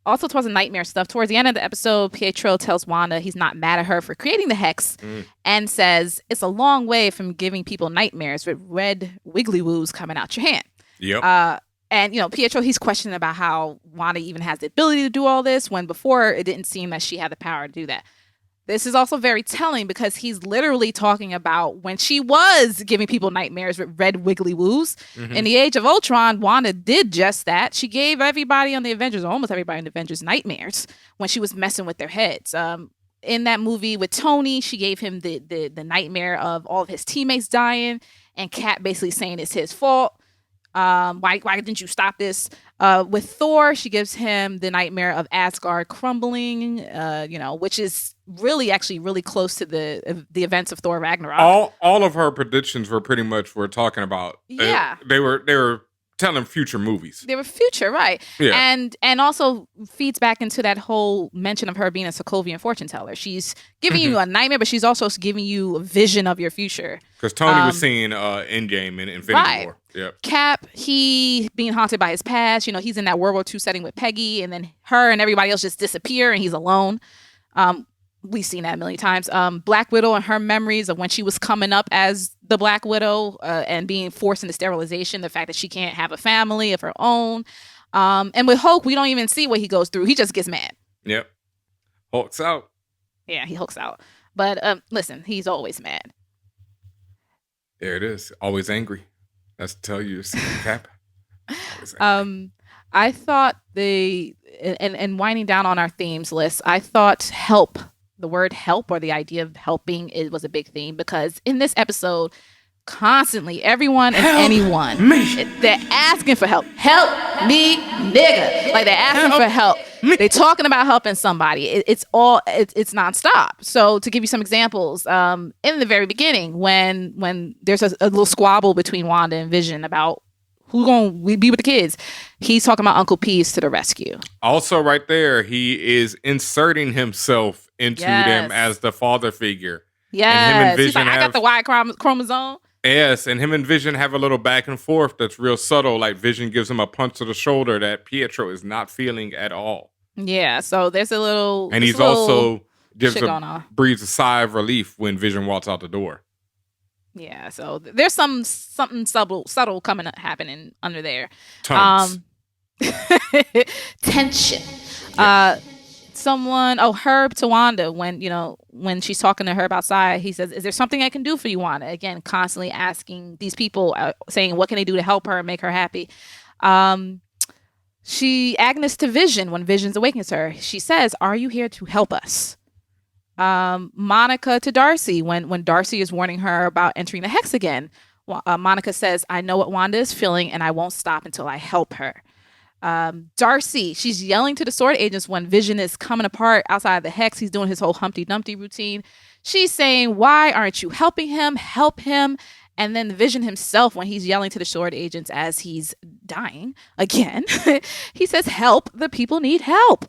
Also, towards the Nightmare stuff, towards the end of the episode, Pietro tells Wanda he's not mad at her for creating the hex and says it's a long way from giving people nightmares with red wiggly woos coming out your hand. Yep. And, Pietro, he's questioning about how Wanda even has the ability to do all this when before it didn't seem that she had the power to do that. This is also very telling because he's literally talking about when she was giving people nightmares with red wiggly woos. Mm-hmm. In the Age of Ultron, Wanda did just that. She gave everybody on the Avengers, or almost everybody on the Avengers, nightmares when she was messing with their heads. In that movie with Tony, she gave him the nightmare of all of his teammates dying and Cap basically saying it's his fault. Why didn't you stop this? With Thor, she gives him the nightmare of Asgard crumbling, which is really close to the events of Thor Ragnarok. All of her predictions were pretty much we're talking about. Yeah. They were telling future movies. They were future, right. Yeah. And also feeds back into that whole mention of her being a Sokovian fortune teller. She's giving you a nightmare, but she's also giving you a vision of your future. Because Tony was seeing Endgame and Infinity War. Yep. Cap, he being haunted by his past. He's in that World War II setting with Peggy, and then her and everybody else just disappear, and he's alone. We've seen that a million times. Black Widow and her memories of when she was coming up as the Black Widow and being forced into sterilization, the fact that she can't have a family of her own. And with Hulk, we don't even see what he goes through. He just gets mad. Yep. Hulk's out. Yeah, he hulks out. But listen, he's always mad. There it is. Always angry. That's to tell you, Cap. I thought and winding down on our themes list, I thought help. The word help or the idea of helping was a big theme because in this episode, constantly everyone and anyone, they're asking for help. Help me, nigga. Like they're asking for help. They're talking about helping somebody. It's nonstop. So to give you some examples, in the very beginning, when there's a little squabble between Wanda and Vision about who's going to be with the kids, he's talking about Uncle P's to the rescue. Also, right there, he is inserting himself into them as the father figure. Yes. And him and Vision he's like, I got the Y chromosome. Yes, and him and Vision have a little back and forth that's real subtle. Like Vision gives him a punch to the shoulder that Pietro is not feeling at all. Yeah, so there's a little... And he's also breathes a sigh of relief when Vision walks out the door. Yeah, so there's something subtle happening under there. Tons. Tension. Yeah. Herb to Wanda when she's talking to Herb outside, he says, "Is there something I can do for you, Wanda?" Again, constantly asking these people, saying, "What can they do to help her and make her happy?" Agnes to Vision when Vision's awakens her, she says, "Are you here to help us?" Monica to Darcy when Darcy is warning her about entering the hex again. Monica says, "I know what Wanda is feeling and I won't stop until I help her." Darcy, she's yelling to the sword agents when Vision is coming apart outside of the hex. He's doing his whole Humpty Dumpty routine. She's saying, "Why aren't you helping him? Help him." And then Vision himself, when he's yelling to the sword agents as he's dying again, he says, "Help, the people need help."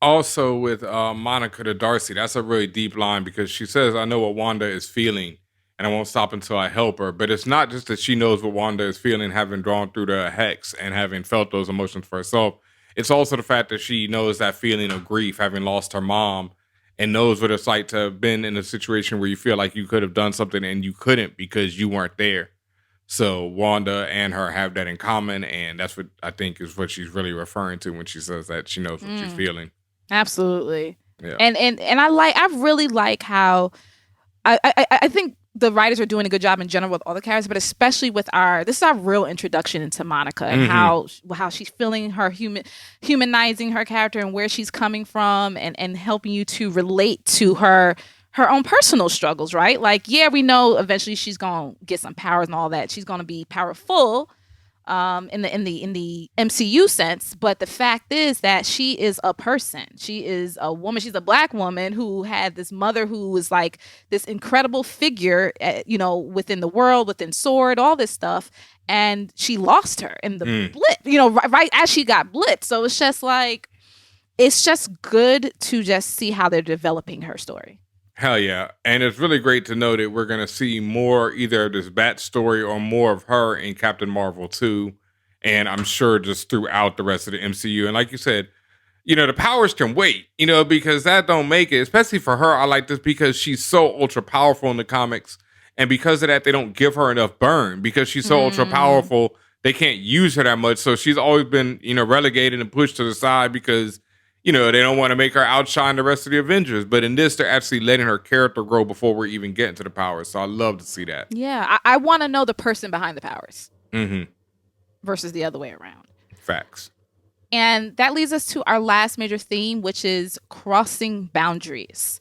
Also with Monica to Darcy, that's a really deep line because she says, "I know what Wanda is feeling." and I won't stop until I help her. But it's not just that she knows what Wanda is feeling, having drawn through the hex and having felt those emotions for herself. It's also the fact that she knows that feeling of grief, having lost her mom, and knows what it's like to have been in a situation where you feel like you could have done something and you couldn't because you weren't there. So Wanda and her have that in common, and that's what I think is what she's really referring to when she says that she knows what she's feeling. Absolutely. Yeah. And I really like how I think the writers are doing a good job in general with all the characters, but especially with this is our real introduction into Monica and how she's feeling her humanizing her character and where she's coming from and helping you to relate to her own personal struggles, right? Like, yeah, we know eventually she's going to get some powers and all that. She's going to be powerful in the MCU sense, but the fact is that she is a person. She is a woman. She's a Black woman who had this mother who was like this incredible figure, within the world, within S.W.O.R.D., all this stuff, and she lost her in the blip, right as she got blipped. So it's just like, it's just good to just see how they're developing her story. Hell yeah. And it's really great to know that we're going to see more either of this Bat story or more of her in Captain Marvel 2. And I'm sure just throughout the rest of the MCU. And like you said, the powers can wait, because that don't make it, especially for her. I like this because she's so ultra powerful in the comics. And because of that, they don't give her enough burn because she's so ultra powerful. They can't use her that much. So she's always been, relegated and pushed to the side because they don't want to make her outshine the rest of the Avengers. But in this, they're actually letting her character grow before we're even getting to the powers. So I love to see that. Yeah, I want to know the person behind the powers versus the other way around. Facts. And that leads us to our last major theme, which is crossing boundaries.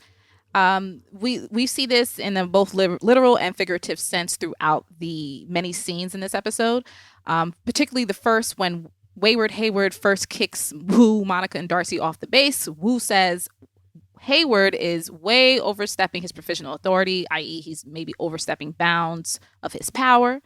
We see this in a both literal and figurative sense throughout the many scenes in this episode, particularly the first when Hayward first kicks Wu, Monica, and Darcy off the base. Wu says Hayward is way overstepping his professional authority, i.e. he's maybe overstepping bounds of his power.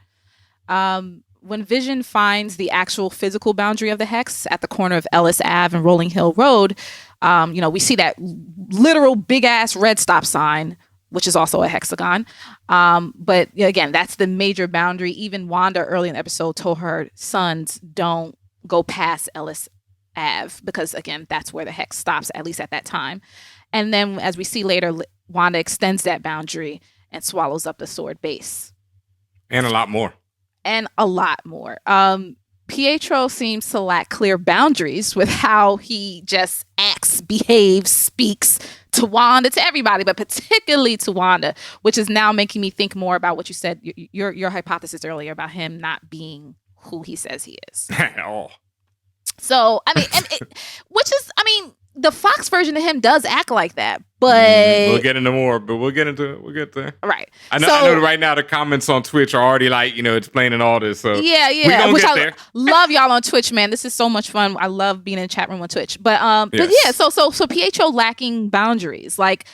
When Vision finds the actual physical boundary of the hex at the corner of Ellis Ave and Rolling Hill Road, we see that literal big-ass red stop sign, which is also a hexagon. But again, that's the major boundary. Even Wanda early in the episode told her sons don't go past Ellis Ave because, again, that's where the hex stops, at least at that time. And then, as we see later, Wanda extends that boundary and swallows up the S.W.O.R.D. base. And a lot more. Pietro seems to lack clear boundaries with how he just acts, behaves, speaks to Wanda, to everybody, but particularly to Wanda, which is now making me think more about what you said, your hypothesis earlier about him not being who he says he is. Oh. So, the Fox version of him does act like that, but we'll get into more, but we'll get there. Right. I know right now the comments on Twitch are already explaining all this. So yeah. We're gonna get there. Love y'all on Twitch, man. This is so much fun. I love being in the chat room on Twitch. But so Pietro lacking boundaries. Like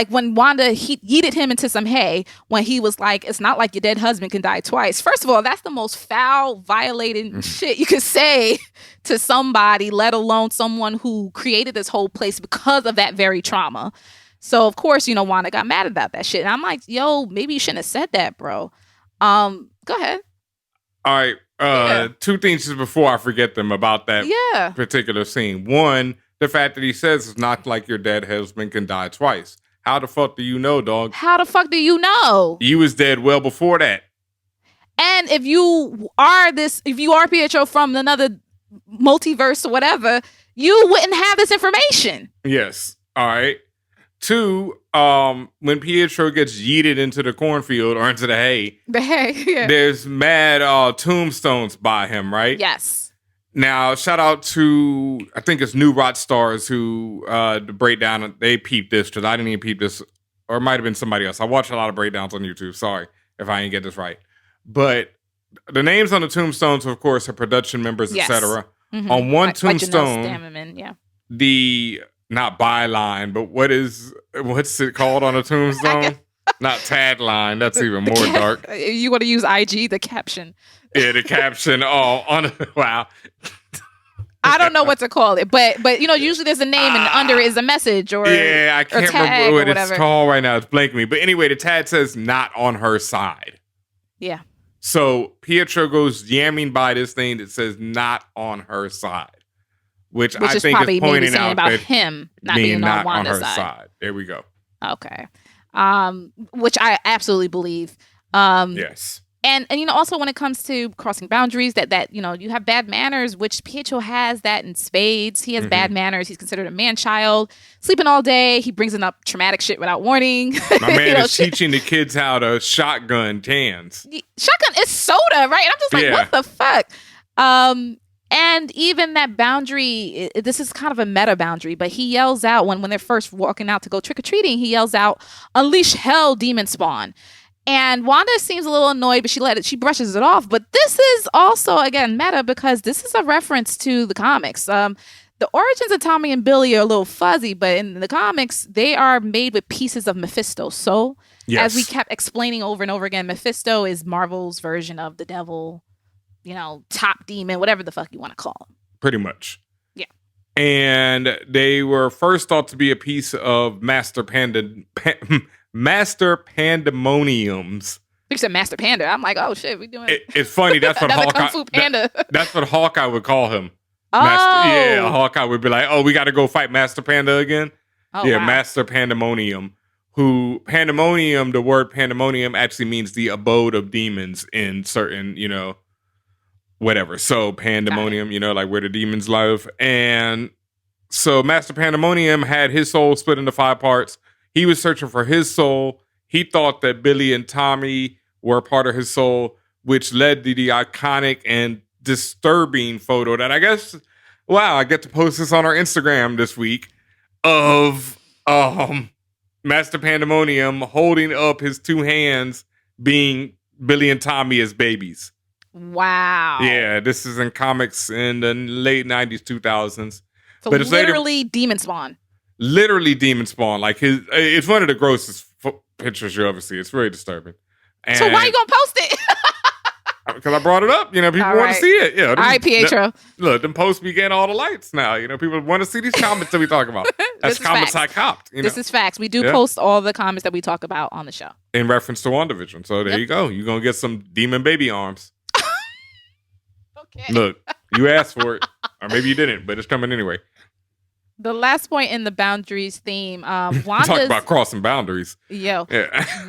when Wanda yeeted him into some hay when he was like, it's not like your dead husband can die twice. First of all, that's the most foul, violating shit you could say to somebody, let alone someone who created this whole place because of that very trauma. So, of course, Wanda got mad about that shit. And I'm like, yo, maybe you shouldn't have said that, bro. Go ahead. All right. Two things just before I forget them about that particular scene. One, the fact that he says it's not like your dead husband can die twice. How the fuck do you know, dog? How the fuck do you know? You was dead well before that. And if you are Pietro from another multiverse or whatever, you wouldn't have this information. Yes. All right. Two, when Pietro gets yeeted into the cornfield or into the hay, there's mad tombstones by him, right? Yes. Now, shout out to, I think it's New Rot Stars who, the breakdown, they peeped this because I didn't even peep this, or it might have been somebody else. I watch a lot of breakdowns on YouTube. Sorry if I didn't get this right. But the names on the tombstones, of course, are production members, etc. Mm-hmm. On one tombstone, the, not byline, but what's it called on a tombstone? Not tagline. That's even more dark. You want to use IG, the caption. Yeah, the caption. Wow. I don't know what to call it, but usually there's a name and under it is a message or I can't remember what it's called right now. It's blanking me. But anyway, the tag says not on her side. Yeah. So Pietro goes yamming by this thing that says not on her side, which I think is pointing out about that him not being not on her Wanda's side. There we go. Okay. Which I absolutely believe. Yes. And also when it comes to crossing boundaries, that you have bad manners, which Pietro has that in spades. He has bad manners. He's considered a man-child, sleeping all day. He brings up traumatic shit without warning. My man is teaching the kids how to shotgun cans. Shotgun is soda, right? And I'm just like, what the fuck? And even that boundary, this is kind of a meta boundary, but he yells out when they're first walking out to go trick-or-treating, he yells out, "Unleash hell, demon spawn." And Wanda seems a little annoyed, but she brushes it off. But this is also, again, meta because this is a reference to the comics. The origins of Tommy and Billy are a little fuzzy, but in the comics, they are made with pieces of Mephisto's soul. Yes. As we kept explaining over and over again, Mephisto is Marvel's version of the devil, top demon, whatever the fuck you want to call him. Pretty much. Yeah. And they were first thought to be a piece of Master Pandemonium's. You said Master Panda. I'm like, oh shit, we doing it. It's funny. That's what Another Hawkeye. Kung Fu Panda. That's what Hawkeye would call him. Oh, Hawkeye would be like, "Oh, we got to go fight Master Panda again." Oh, yeah, wow. Master Pandemonium. Pandemonium? The word pandemonium actually means the abode of demons in certain, whatever. So pandemonium, like where the demons live, and so Master Pandemonium had his soul split into 5 parts. He was searching for his soul. He thought that Billy and Tommy were part of his soul, which led to the iconic and disturbing photo that I guess, I get to post this on our Instagram this week of Master Pandemonium holding up his 2 hands being Billy and Tommy as babies. Wow. Yeah, this is in comics in the late 90s, 2000s. So but it's literally demon spawn. Literally demon spawn. Like it's one of the grossest pictures you ever see. It's very disturbing. And so why are you gonna post it? Because I brought it up. People want to see it. Yeah. All right, Pietro. Look, them posts be getting all the lights now. People want to see these comments that we talk about. That's comments I copped. This is facts. We do post all the comments that we talk about on the show. In reference to WandaVision. So there you go. You're going to get some demon baby arms. Okay. Look, you asked for it. Or maybe you didn't, but it's coming anyway. The last point in the boundaries theme, Wanda's... Talk about crossing boundaries. Yeah.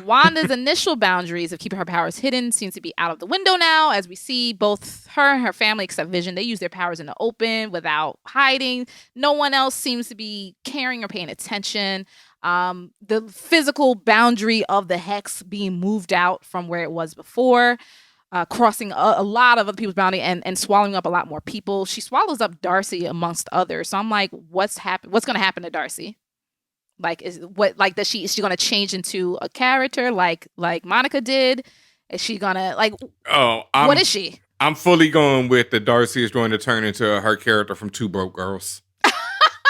Wanda's initial boundaries of keeping her powers hidden seems to be out of the window now, as we see both her and her family, except Vision, they use their powers in the open without hiding. No one else seems to be caring or paying attention. The physical boundary of the hex being moved out from where it was before. Crossing a lot of other people's boundary and swallowing up a lot more people. She swallows up Darcy amongst others. So I'm like, what's going to happen to Darcy? Like, is she going to change into a character like Monica did? Is she going to what is she? I'm fully going with that Darcy is going to turn into her character from Two Broke Girls.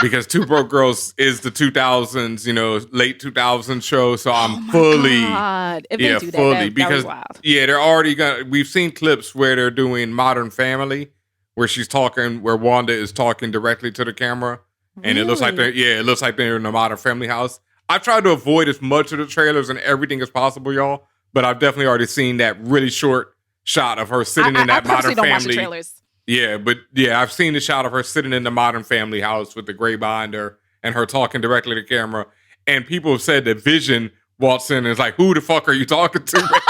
Because Two Broke Girls is the 2000s, late 2000s show. So I'm fully, God. If yeah, they do fully that because was wild. Yeah, they're already we've seen clips where they're doing Modern Family, where where Wanda is talking directly to the camera, and it looks like they're in a Modern Family house. I've tried to avoid as much of the trailers and everything as possible, y'all, but I've definitely already seen that really short shot of her sitting in that Modern don't Family. watch the trailers. Yeah, but I've seen the shot of her sitting in the Modern Family house with the gray binder and her talking directly to camera. And people have said that Vision walks in and is like, "Who the fuck are you talking to?"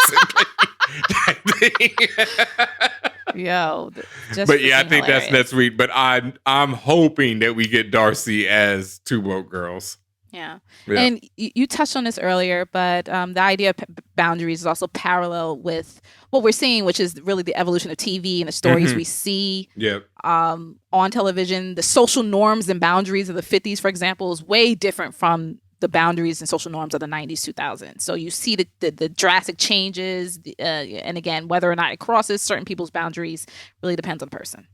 Yo, but I think that's next week. But I'm hoping that we get Darcy as Two Broke Girls. Yeah. And you touched on this earlier, but the idea of boundaries is also parallel with what we're seeing, which is really the evolution of TV and the stories we see on television. The social norms and boundaries of the 50s, for example, is way different from the boundaries and social norms of the 90s, 2000s. So you see the drastic changes. And again, whether or not it crosses certain people's boundaries really depends on the person.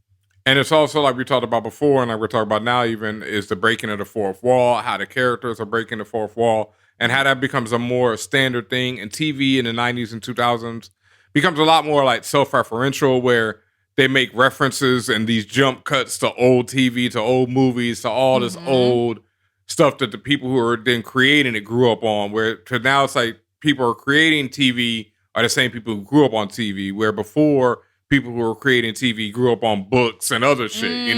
And it's also like we talked about before and like we're talking about now even is the breaking of the fourth wall, how the characters are breaking the fourth wall and how that becomes a more standard thing. And TV in the 90s and 2000s becomes a lot more like self-referential where they make references and these jump cuts to old TV, to old movies, to all this old stuff that the people who are then creating it grew up on, where to now it's like people are creating TV are the same people who grew up on TV, where before people who were creating TV grew up on books and other shit,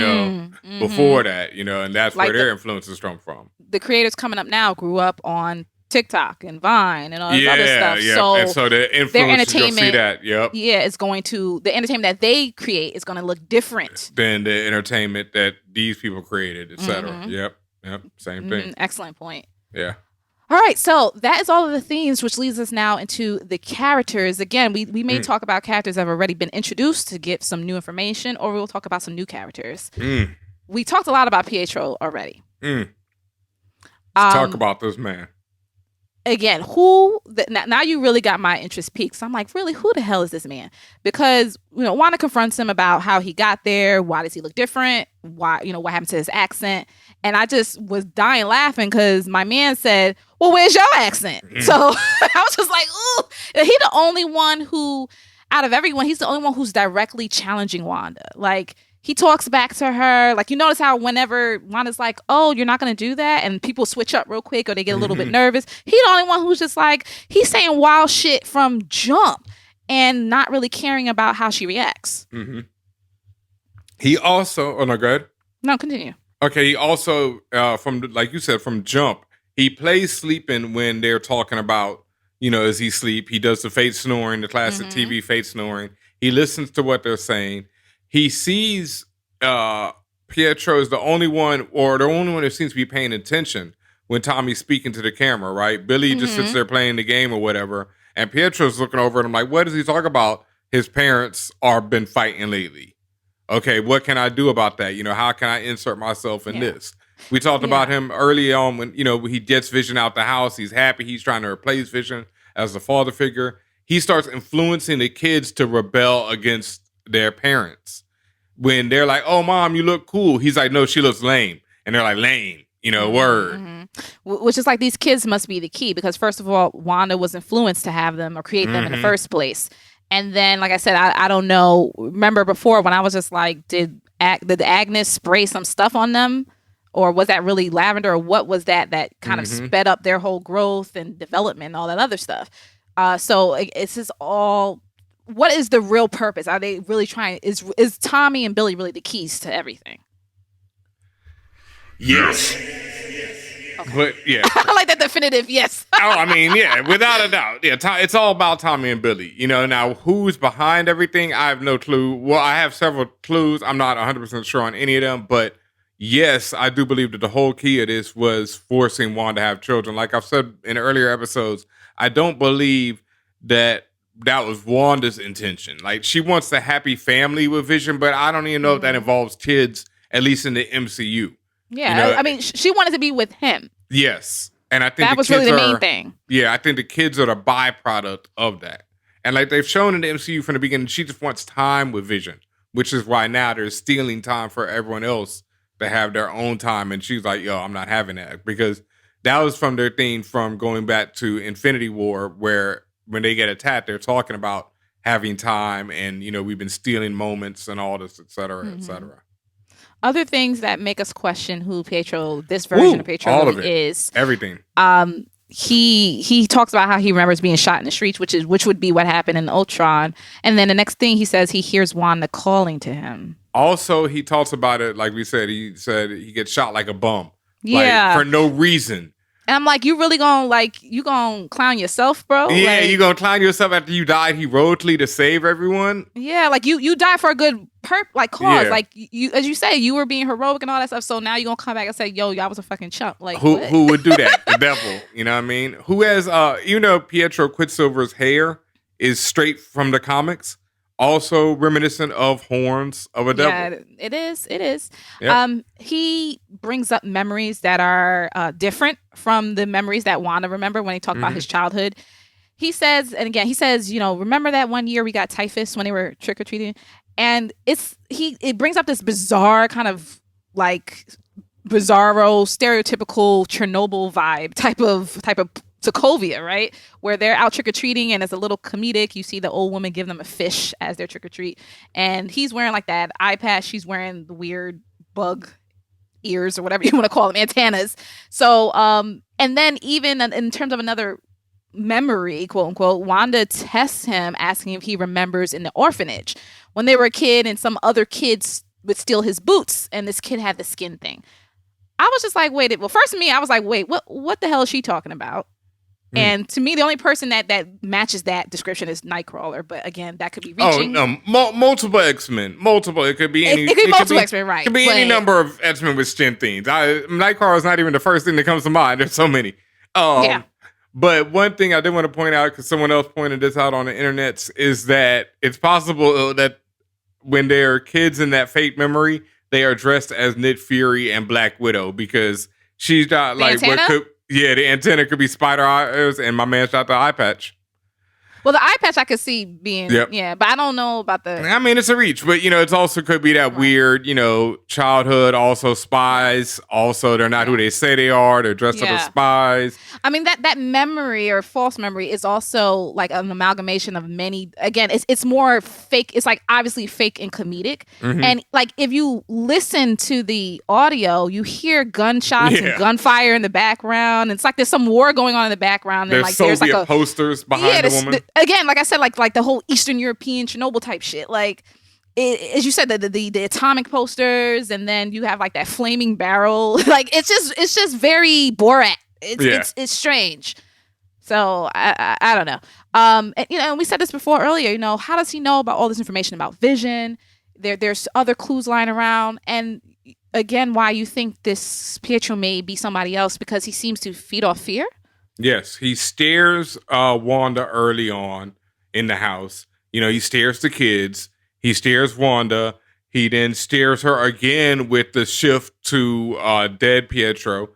before that, and that's like where their influences come from. The creators coming up now grew up on TikTok and Vine and all this other stuff. Yeah. So, and so the influence, their entertainment, see that, it's going to, the entertainment that they create is going to look different than the entertainment that these people created, etc. Yep, same thing. Excellent point. Yeah. All right, so that is all of the themes, which leads us now into the characters. Again, we may talk about characters that have already been introduced to give some new information, or we'll talk about some new characters. We talked a lot about Pietro already. Let's talk about this man. Again, now you really got my interest peaked. So I'm like, really, who the hell is this man? Because, Wanda confronts him about how he got there. Why does he look different? Why, what happened to his accent? And I just was dying laughing because my man said, well, where's your accent? So I was just like, ooh, he's the only one who, out of everyone, he's the only one who's directly challenging Wanda. Like, he talks back to her. Like, you notice how whenever Wanda's like, oh, you're not going to do that? And people switch up real quick or they get a little bit nervous. He's the only one who's just like, he's saying wild shit from jump and not really caring about how she reacts. He also, oh no, go ahead. No, continue. Okay, he also, like you said, from jump, he plays sleeping when they're talking about, as he sleep. He does the fake snoring, the classic TV fake snoring. He listens to what they're saying. He sees Pietro is the only one who seems to be paying attention when Tommy's speaking to the camera, right? Billy just sits there playing the game or whatever, and Pietro's looking over at him like, what does he talk about? His parents are been fighting lately. Okay, what can I do about that? How can I insert myself in this? We talked about him early on when, he gets Vision out the house. He's happy. He's trying to replace Vision as the father figure. He starts influencing the kids to rebel against their parents. When they're like, oh, Mom, you look cool. He's like, no, she looks lame. And they're like, lame, word. Which is like, these kids must be the key because, first of all, Wanda was influenced to have them or create them in the first place. And then, like I said, I don't know. Remember before when I was just like, did Agnes spray some stuff on them? Or was that really lavender? Or what was that kind of sped up their whole growth and development and all that other stuff? So it's just all, what is the real purpose? Are they really trying, is Tommy and Billy really the keys to everything? Yes. Okay. But yeah, I like that definitive yes. Without a doubt. Yeah, it's all about Tommy and Billy. Now who's behind everything? I have no clue. Well, I have several clues. I'm not 100% sure on any of them, but yes, I do believe that the whole key of this was forcing Wanda to have children. Like I've said in earlier episodes, I don't believe that was Wanda's intention. Like, she wants the happy family with Vision, but I don't even know if that involves kids, at least in the MCU. Yeah, she wanted to be with him. Yes. And I think that was really the main thing. Yeah, I think the kids are the byproduct of that. And like they've shown in the MCU from the beginning, she just wants time with Vision, which is why now they're stealing time for everyone else to have their own time. And she's like, yo, I'm not having that. Because that was from their theme from going back to Infinity War, where when they get attacked, they're talking about having time and, we've been stealing moments and all this, et cetera, et cetera. Other things that make us question who Pietro, this version of Pietro all really of it. Is. Everything. He talks about how he remembers being shot in the streets, which would be what happened in Ultron. And then the next thing he says, he hears Wanda calling to him. Also, he talks about it, like we said, he said he gets shot like a bum. Yeah. Like, for no reason. And I'm like, you really gonna clown yourself, bro? Yeah, you gonna clown yourself after you died heroically to save everyone? Yeah, like you died for a good cause. Yeah. Like you, as you say, you were being heroic and all that stuff. So now you're gonna come back and say, yo, y'all was a fucking chump. Like who would do that? The devil. You know what I mean? Who has Pietro Quicksilver's hair is straight from the comics. Also reminiscent of horns of a devil. Yeah, it is. Yep. He brings up memories that are different from the memories that Wanda remember when he talked about his childhood. He says, remember that one year we got typhus when they were trick-or-treating? And it brings up this bizarre kind of like bizarro, stereotypical Chernobyl vibe type of Sokovia, right? Where they're out trick-or-treating and it's a little comedic. You see the old woman give them a fish as their trick-or-treat. And he's wearing like that eye patch. She's wearing the weird bug ears or whatever you want to call them, antennas. So, and then even in terms of another memory, quote unquote, Wanda tests him, asking if he remembers in the orphanage when they were a kid and some other kids would steal his boots and this kid had the skin thing. I was just like, wait, well, first to me, I was like, wait, what the hell is she talking about? And to me, the only person that matches that description is Nightcrawler. But again, that could be reaching. Oh, no, multiple X-Men. Multiple. It could be any. It could be multiple X-Men, right. It could be any number of X-Men with skin themes. Nightcrawler is not even the first thing that comes to mind. There's so many. Yeah. But one thing I did want to point out, because someone else pointed this out on the internet, is that it's possible that when they're kids in that fate memory, they are dressed as Nick Fury and Black Widow, because she's got like antenna? what could. Yeah, the antenna could be spider eyes, and my man shot the eye patch. Well, the eye patch I could see being, yeah, but I don't know about the... I mean, it's a reach, but, it's also could be that weird, childhood, also spies. Also, they're not who they say they are. They're dressed up as spies. I mean, that memory or false memory is also like an amalgamation of many... Again, it's more fake. It's like obviously fake and comedic. Mm-hmm. And like if you listen to the audio, you hear gunshots and gunfire in the background. It's like there's some war going on in the background. And there's Soviet posters behind the woman. Again, like I said, like the whole Eastern European Chernobyl type shit. Like, as you said, the atomic posters, and then you have like that flaming barrel. Like, it's just very Borat. It's strange. So I don't know. And we said this before earlier. How does he know about all this information about Vision? There's other clues lying around, and again, why you think this Pietro may be somebody else, because he seems to feed off fear. Yes, he stares Wanda early on in the house. He stares the kids. He stares Wanda. He then stares her again with the shift to dead Pietro,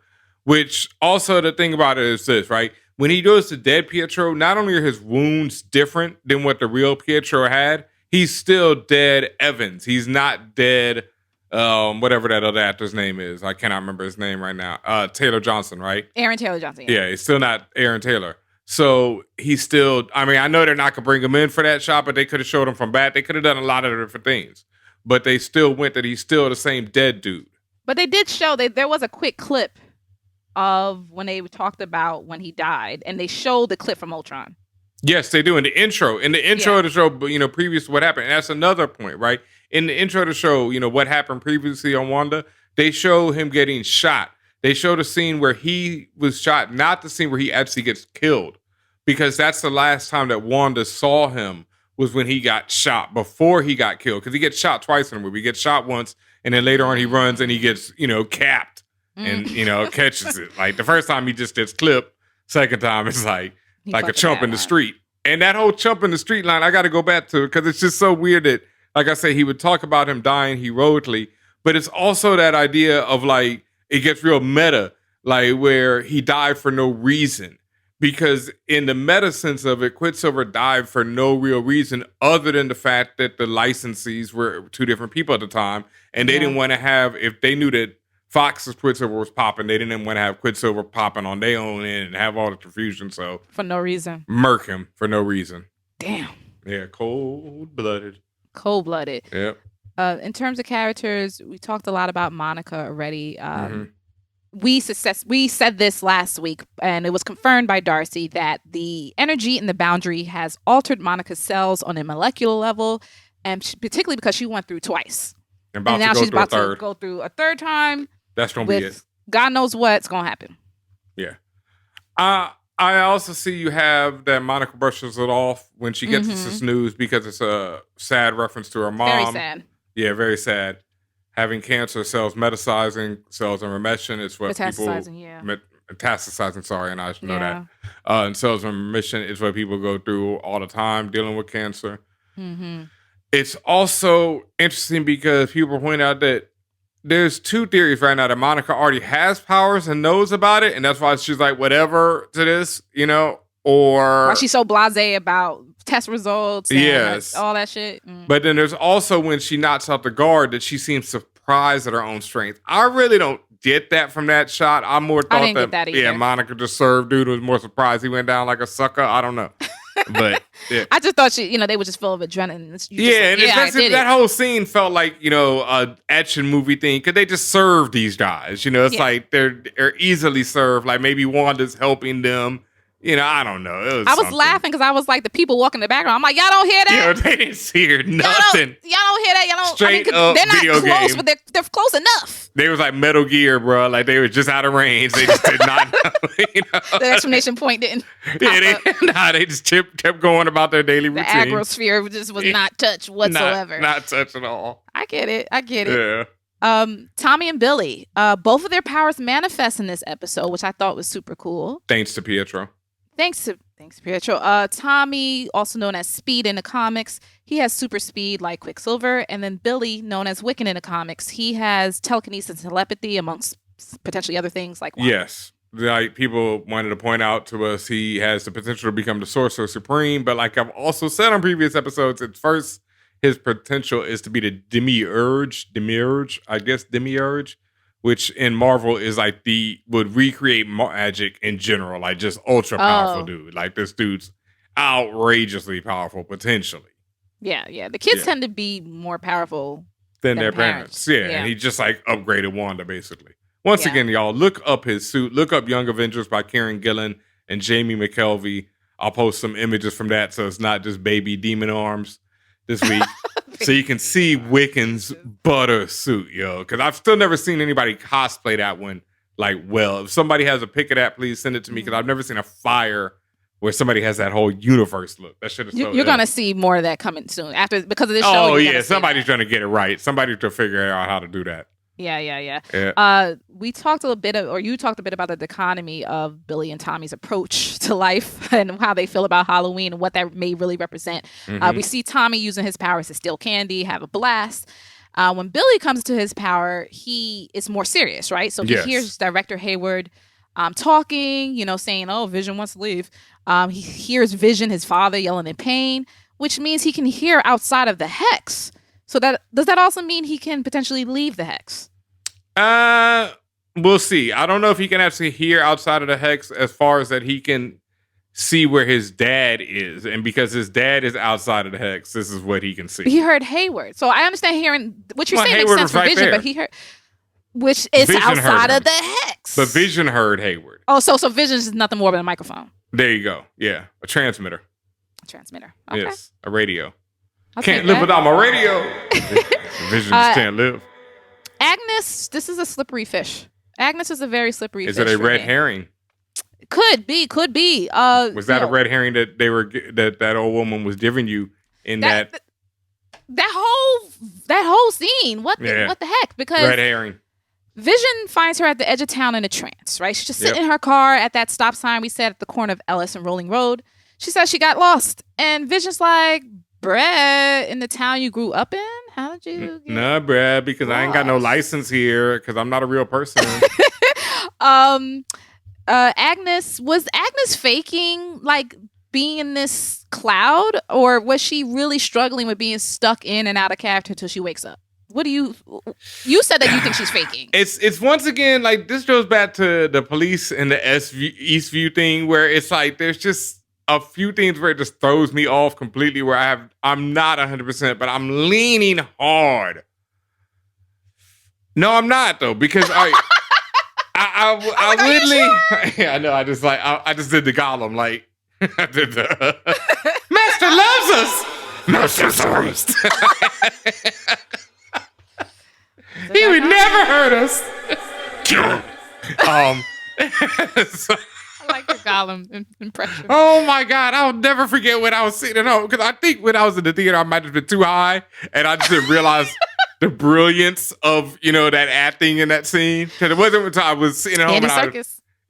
which also the thing about it is this, right? When he goes to dead Pietro, not only are his wounds different than what the real Pietro had, he's still dead Evans. He's not dead... whatever that other actor's name is. I cannot remember his name right now. Taylor Johnson, right? Aaron Taylor Johnson. Yeah, it's still not Aaron Taylor. So he's still, I mean, I know they're not going to bring him in for that shot, but they could have showed him from back. They could have done a lot of different things. But they still went that he's still the same dead dude. But they did show, there was a quick clip of when they talked about when he died, and they showed the clip from Ultron. Yes, they do. In the intro of the show, previous to what happened. And that's another point, right? In the intro of the show, what happened previously on Wanda, they show him getting shot. They show the scene where he was shot, not the scene where he actually gets killed. Because that's the last time that Wanda saw him, was when he got shot, before he got killed. Because he gets shot twice in the movie. He gets shot once, and then later on he runs and he gets, capped and, catches it. Like the first time he just gets clipped. Second time it's like a chump in the street. And that whole chump in the street line, I got to go back to it because it's just so weird that, like I say, he would talk about him dying heroically, but it's also that idea of like, it gets real meta, like where he died for no reason. Because in the meta sense of it, Quicksilver died for no real reason other than the fact that the licensees were two different people at the time. And they didn't want to have, if they knew that Fox's Quicksilver was popping, they didn't want to have Quicksilver popping on their own end and have all the confusion. So for no reason. Murk him for no reason. Damn. Yeah, cold-blooded. Cold-blooded. Yep. In terms of characters, we talked a lot about Monica already. We said this last week, and it was confirmed by Darcy that the energy in the boundary has altered Monica's cells on a molecular level, and particularly because she went through twice. And now she's about to go through a third time. That's going to be it. God knows what's going to happen. Yeah. I also see you have that Monica brushes it off when she gets this news because it's a sad reference to her mom. Very sad. Yeah, very sad. Having cancer, cells metastasizing, cells in remission is what metastasizing, sorry, and I should know that. And cells in remission is what people go through all the time dealing with cancer. Mm-hmm. It's also interesting because people point out that there's two theories right now that Monica already has powers and knows about it, and that's why she's like, whatever to this, or... Why she's so blasé about test results and yes. all that shit. Mm. But then there's also when she knocks out the guard that she seems surprised at her own strength. I really don't get that from that shot. I more thought didn't get that either. Yeah, Monica just served dude was more surprised he went down like a sucker. I don't know. But yeah. I just thought they were just full of adrenaline. That whole scene felt like, a action movie thing. Could they just serve these guys? It's like they're easily served. Like maybe Wanda's helping them. I don't know. I was laughing because I was like the people walking in the background. I'm like, y'all don't hear that? They didn't hear nothing. Y'all don't hear that? Y'all don't. Straight up they're not video close, game. but they're close enough. They was like Metal Gear, bro. Like they were just out of range. They just did not know. The exclamation point didn't. They just kept going about their daily routine. The agrosphere just was not touched whatsoever. Not touched at all. I get it. Yeah. Tommy and Billy, both of their powers manifest in this episode, which I thought was super cool. Thanks to Pietro. Thanks, Pietro. Tommy, also known as Speed in the comics, he has super speed like Quicksilver. And then Billy, known as Wiccan in the comics, he has telekinesis and telepathy amongst potentially other things like Wanda. Yes. Like people wanted to point out to us, he has the potential to become the Sorcerer Supreme. But like I've also said on previous episodes, at first his potential is to be the Demiurge, which in Marvel is like would recreate magic in general, like just ultra powerful dude. Like this dude's outrageously powerful potentially. Yeah. The kids tend to be more powerful than their parents. Yeah, and he just like upgraded Wanda basically. Once again, y'all, look up his suit. Look up Young Avengers by Karen Gillan and Jamie McKelvey. I'll post some images from that so it's not just baby demon arms this week. So you can see Wiccan's butter suit, yo. Because I've still never seen anybody cosplay that one like well. If somebody has a pic of that, please send it to me because I've never seen a fire where somebody has that whole universe look. That shit is so You're going to see more of that coming soon because of this show. Oh, yeah. Somebody's trying to get it right. Somebody's trying to figure out how to do that. Yeah. We talked you talked a bit about the dichotomy of Billy and Tommy's approach to life and how they feel about Halloween and what that may really represent. We see Tommy using his powers to steal candy, have a blast. When Billy comes to his power, he is more serious, right? So he hears Director Hayward talking, saying, "Oh, Vision wants to leave." He hears Vision, his father, yelling in pain, which means he can hear outside of the hex. So does that also mean he can potentially leave the hex? We'll see. I don't know if he can actually hear outside of the hex as far as that he can see where his dad is. And because his dad is outside of the hex, this is what he can see. He heard Hayward. So I understand hearing what you're saying Hayward makes sense for Vision, but he heard which is Vision outside of the hex. But Vision heard Hayward. Oh, so Vision is nothing more than a microphone. There you go. Yeah. A transmitter. Okay. Yes. A radio. Can't live without my radio. Vision just can't live. Agnes, this is a slippery fish. Agnes is a very slippery fish. Is it a red herring? Could be. Was that a red herring that that old woman was giving you in that whole scene? What the heck? Because red herring. Vision finds her at the edge of town in a trance, right? She's just sitting in her car at that stop sign we said at the corner of Ellis and Rolling Road. She says she got lost. And Vision's like, "Bruh, in the town you grew up in? How did you get Nah, bruh, because lost? I ain't got no license here because I'm not a real person." Agnes, was Agnes faking like being in this cloud, or was she really struggling with being stuck in and out of character until she wakes up? What do you said that you think she's faking? It's once again like this goes back to the police and the Eastview thing where it's like there's just a few things where it just throws me off completely where I'm not 100%, but I'm leaning hard. No, I'm not though, because I literally, sure? Yeah, I know. I just did the Gollum, like I did the Master loves us. Master's first. He would never hurt us. So, I like your Gollum impression. Oh my God, I'll never forget when I was sitting at home because I think when I was in the theater I might have been too high and I just didn't realize the brilliance of that acting in that scene. Because it wasn't until I was sitting at home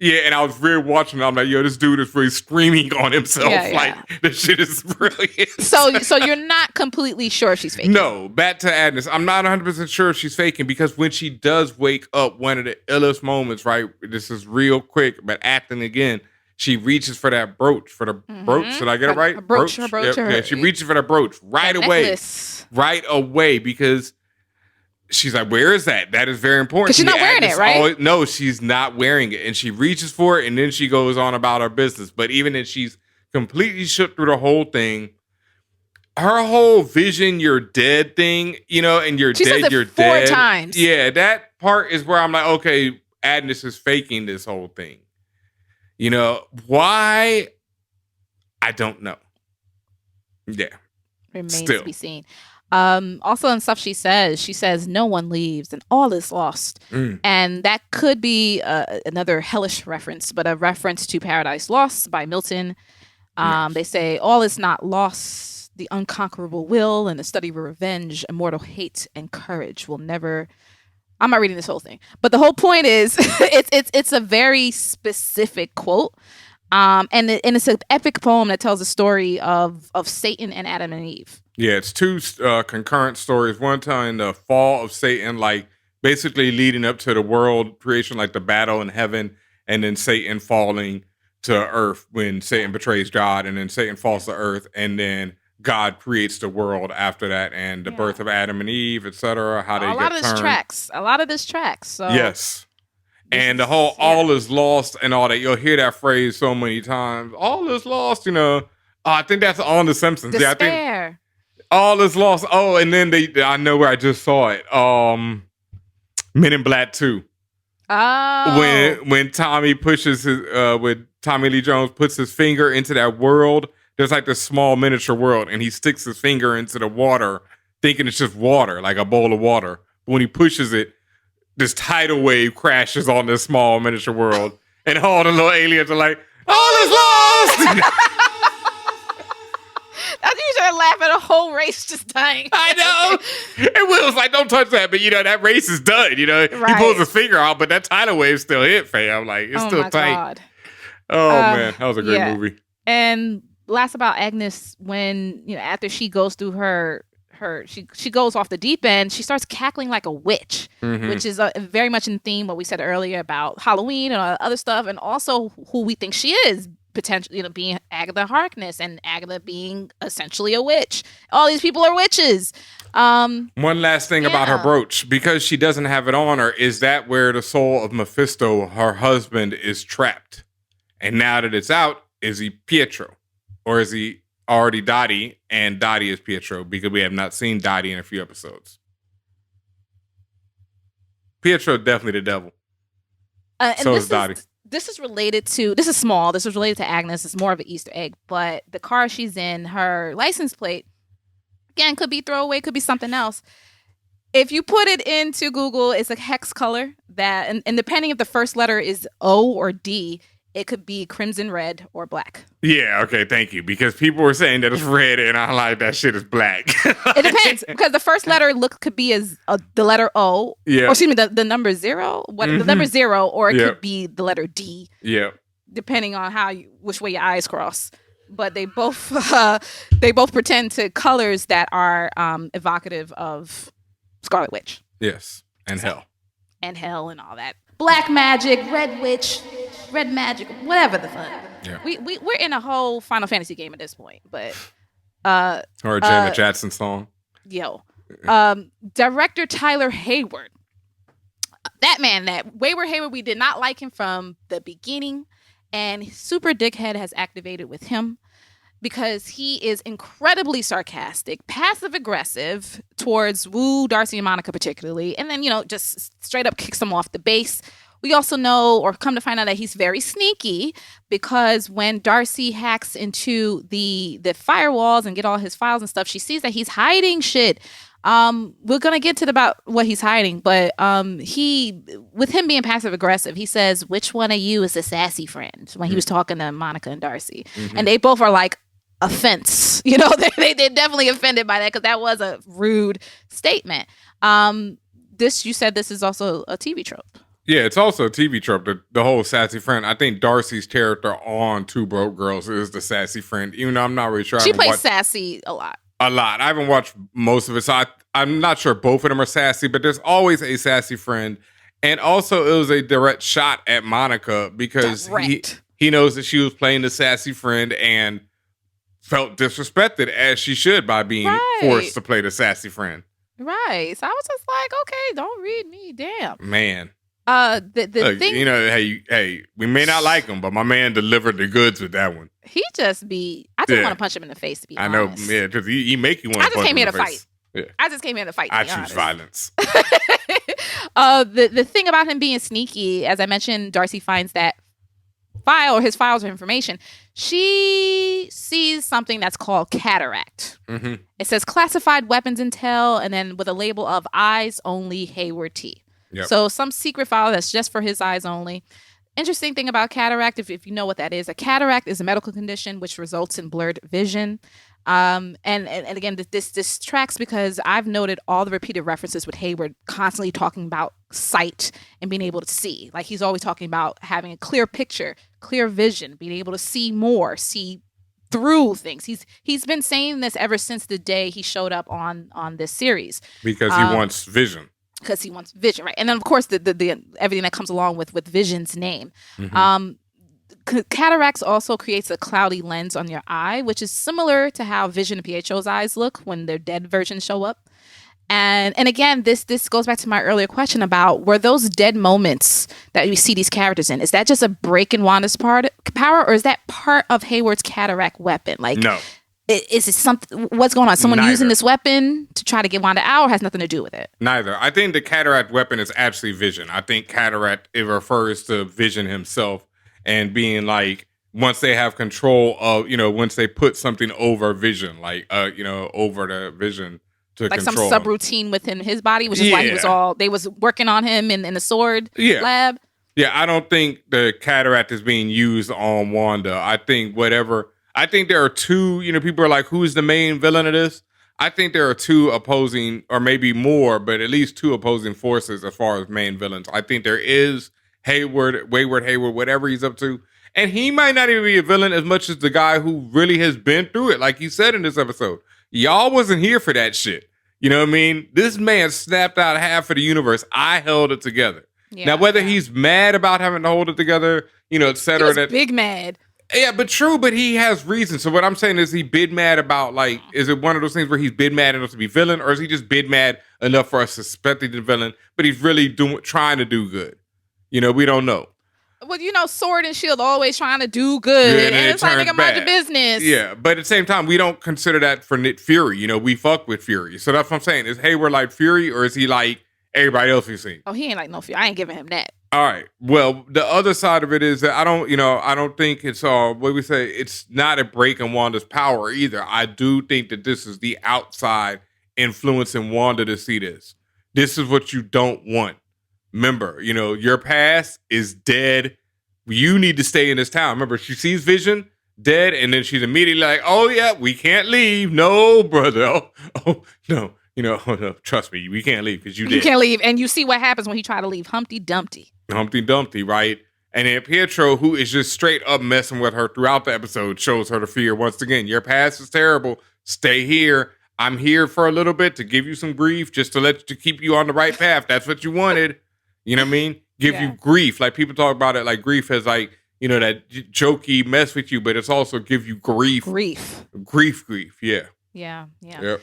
and I was really watching it. I'm like, yo, this dude is really screaming on himself. Yeah. Like, this shit is brilliant. So you're not completely sure she's faking? No, back to Agnes. I'm not 100% sure if she's faking because when she does wake up, one of the illest moments, right? This is real quick, but acting again, she reaches for that brooch. Brooch? Should I get it right? A brooch. Yeah, she reaches for that brooch right away. Necklace. Right away because she's like, where is that? That is very important. Because she's not wearing it, right? No, she's not wearing it. And she reaches for it, and then she goes on about her business. But even if she's completely shook through the whole thing, her whole vision, you're dead thing, and you're dead, you're dead. 4 times. Yeah, that part is where I'm like, okay, Agnes is faking this whole thing. Why? I don't know. Yeah. Remains to be seen. Also in stuff she says no one leaves and all is lost. And that could be another hellish reference, but a reference to Paradise Lost by Milton. Yes. They say all is not lost, the unconquerable will and the study of revenge, immortal hate and courage will never. I'm not reading this whole thing, but the whole point is it's a very specific quote. And it's an epic poem that tells a story of Satan and Adam and Eve. Yeah, it's 2 concurrent stories. One telling the fall of Satan, like basically leading up to the world creation, like the battle in heaven, and then Satan falling to earth when Satan betrays God, and then Satan falls to earth, and then God creates the world after that, and the birth of Adam and Eve, etc. How they get turned. A lot of this tracks. So. Yes. And the whole all is lost and all that. You'll hear that phrase so many times. All is lost, I think that's on The Simpsons. Despair. Yeah, I think all is lost. Oh, and then I know where I just saw it. Men in Black 2. Oh. When Tommy pushes when Tommy Lee Jones puts his finger into that world, there's like this small miniature world, and he sticks his finger into the water, thinking it's just water, like a bowl of water. But when he pushes it, this tidal wave crashes on this small miniature world, and all the little aliens are like, all is lost! You should laugh at a whole race just dying. I know. And Will's like, don't touch that, but that race is done. He pulls his finger out, but that tidal wave still hit, fam. Like, it's still tight. God. Oh, man. That was a great movie. And last about Agnes, when, after she goes through she goes off the deep end, she starts cackling like a witch, which is very much in theme what we said earlier about Halloween and other stuff, and also who we think she is, potentially, being Agatha Harkness, and Agatha being essentially a witch. All these people are witches. One last thing about her brooch, because she doesn't have it on her, is that where the soul of Mephisto, her husband, is trapped? And now that it's out, is he Pietro? Or is he already Dottie, and Dottie is Pietro, because we have not seen Dottie in a few episodes. Pietro definitely the devil. So is Dottie. This is related to, this is small, this is related to Agnes, it's more of an Easter egg, but the car she's in, her license plate, again, could be throwaway, could be something else. If you put it into Google, it's a hex color that, and depending if the first letter is O or D, it could be crimson red or black. Yeah, okay, thank you. Because people were saying that it's red, and I'm like, that shit is black. It depends, because the first letter could be as the letter O, or excuse me, the number 0, the number 0, or it could be the letter D. Yeah. Depending on which way your eyes cross. But they both pretend to colors that are evocative of Scarlet Witch. Yes, and hell. And hell and all that. Black magic, red witch, red magic, whatever the fuck. Yeah. We're in a whole Final Fantasy game at this point, but or a Janet Jackson song. Yo. Director Tyler Hayward. Wayward Hayward, we did not like him from the beginning, and Super Dickhead has activated with him because he is incredibly sarcastic, passive aggressive towards Wu, Darcy, and Monica particularly, and then, just straight up kicks them off the base. We also know, or come to find out, that he's very sneaky, because when Darcy hacks into the firewalls and get all his files and stuff, she sees that he's hiding shit. We're gonna get to about what he's hiding, but with him being passive aggressive, he says, "Which one of you is a sassy friend?" When he was talking to Monica and Darcy, and they both are like, offense. They're definitely offended by that, because that was a rude statement. You said this is also a TV trope. Yeah, it's also a TV trope, the whole sassy friend. I think Darcy's character on Two Broke Girls is the sassy friend, even though I'm not really sure. She plays sassy a lot. A lot. I haven't watched most of it, so I'm not sure both of them are sassy, but there's always a sassy friend. And also, it was a direct shot at Monica, because he knows that she was playing the sassy friend and felt disrespected, as she should, by being forced to play the sassy friend. Right. So I was just like, okay, don't read me. Damn. Man. The thing, you know, hey, we may not like him, but my man delivered the goods with that one. He just be. I just want to punch him in the face. To be honest, I know, yeah, because he make you want. I just came here to fight. Yeah. I just came here to fight. I choose violence. The thing about him being sneaky, as I mentioned, Darcy finds that file or his files of information. She sees something that's called cataract. Mm-hmm. It says classified weapons intel, and then with a label of eyes only Hayward T. Yep. So some secret file that's just for his eyes only. Interesting thing about cataract, if you know what that is, a cataract is a medical condition which results in blurred vision. And again, this tracks because I've noted all the repeated references with Hayward constantly talking about sight and being able to see. Like he's always talking about having a clear picture, clear vision, being able to see more, see through things. He's been saying this ever since the day he showed up on this series. Because he wants vision. Because he wants vision, right? And then of course the everything that comes along with Vision's name. Mm-hmm. Cataracts also creates a cloudy lens on your eye, which is similar to how Vision and Pietro's eyes look when their dead versions show up. And again, this goes back to my earlier question about were those dead moments that we see these characters in, is that just a break in Wanda's power, or is that part of Hayward's cataract weapon? Like, no. Is it something? What's going on? Someone using this weapon to try to get Wanda out, or has nothing to do with it? Neither. I think the cataract weapon is actually Vision. I think cataract, it refers to Vision himself and being like, once they have control of, once they put something over Vision, like, over the Vision to like control some subroutine within his body, which is why they was working on him in the sword lab. Yeah, I don't think the cataract is being used on Wanda. I think there are two, people are like, who's the main villain of this? I think there are two opposing, or maybe more, but at least two opposing forces as far as main villains. I think there is Wayward Hayward, whatever he's up to. And he might not even be a villain as much as the guy who really has been through it. Like he said in this episode, y'all wasn't here for that shit. You know what I mean? This man snapped out half of the universe. I held it together. Yeah, now, whether he's mad about having to hold it together, et cetera. He was big mad. Yeah, but he has reasons. So what I'm saying is he bid mad about, like, is it one of those things where he's bid mad enough to be villain, or is he just bid mad enough for us to suspect he's the villain, but he's really trying to do good? We don't know. Well, Sword and Shield always trying to do good, and it's like, nigga, mind your business. Yeah, but at the same time, we don't consider that for Nick Fury. We fuck with Fury. So that's what I'm saying. Is Hayward like Fury, or is he like everybody else we've seen? Oh, he ain't like no Fury. I ain't giving him that. All right. Well, the other side of it is that I don't think it's it's not a break in Wanda's power either. I do think that this is the outside influencing Wanda to see this. This is what you don't want. Remember, your past is dead. You need to stay in this town. Remember, she sees Vision dead, and then she's immediately like, oh yeah, we can't leave. No, brother. Oh no. No, trust me, we can't leave because you did. You can't leave. And you see what happens when he try to leave. Humpty Dumpty, right? And then Pietro, who is just straight up messing with her throughout the episode, shows her the fear once again. Your past is terrible. Stay here. I'm here for a little bit to give you some grief, just to keep you on the right path. That's what you wanted. You know what I mean? Give you grief. Like people talk about it like grief as like, that jokey mess with you, but it's also give you grief. Grief. Yeah. Yeah. Yep.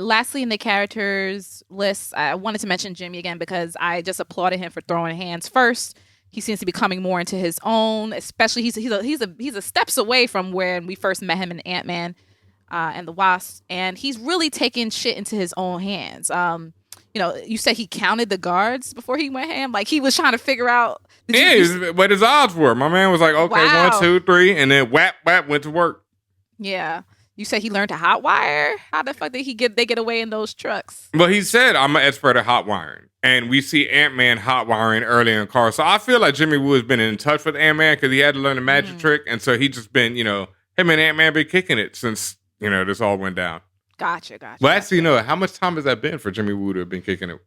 Lastly, in the characters list, I wanted to mention Jimmy again because I just applauded him for throwing hands first. He seems to be coming more into his own, especially he's a steps away from when we first met him in Ant-Man and the Wasp, and he's really taking shit into his own hands. You said he counted the guards before he went ham, like he was trying to figure out. What his odds were. My man was like, okay, wow. 1, 2, 3, and then whap went to work. Yeah. You said he learned to hotwire? How the fuck did they get away in those trucks? Well, he said, I'm an expert at hotwiring. And we see Ant-Man hotwiring early in the car. So I feel like Jimmy Woo has been in touch with Ant-Man because he had to learn the magic trick. And so he just been, him and Ant-Man been kicking it since, this all went down. Gotcha. Well, actually, how much time has that been for Jimmy Woo to have been kicking it?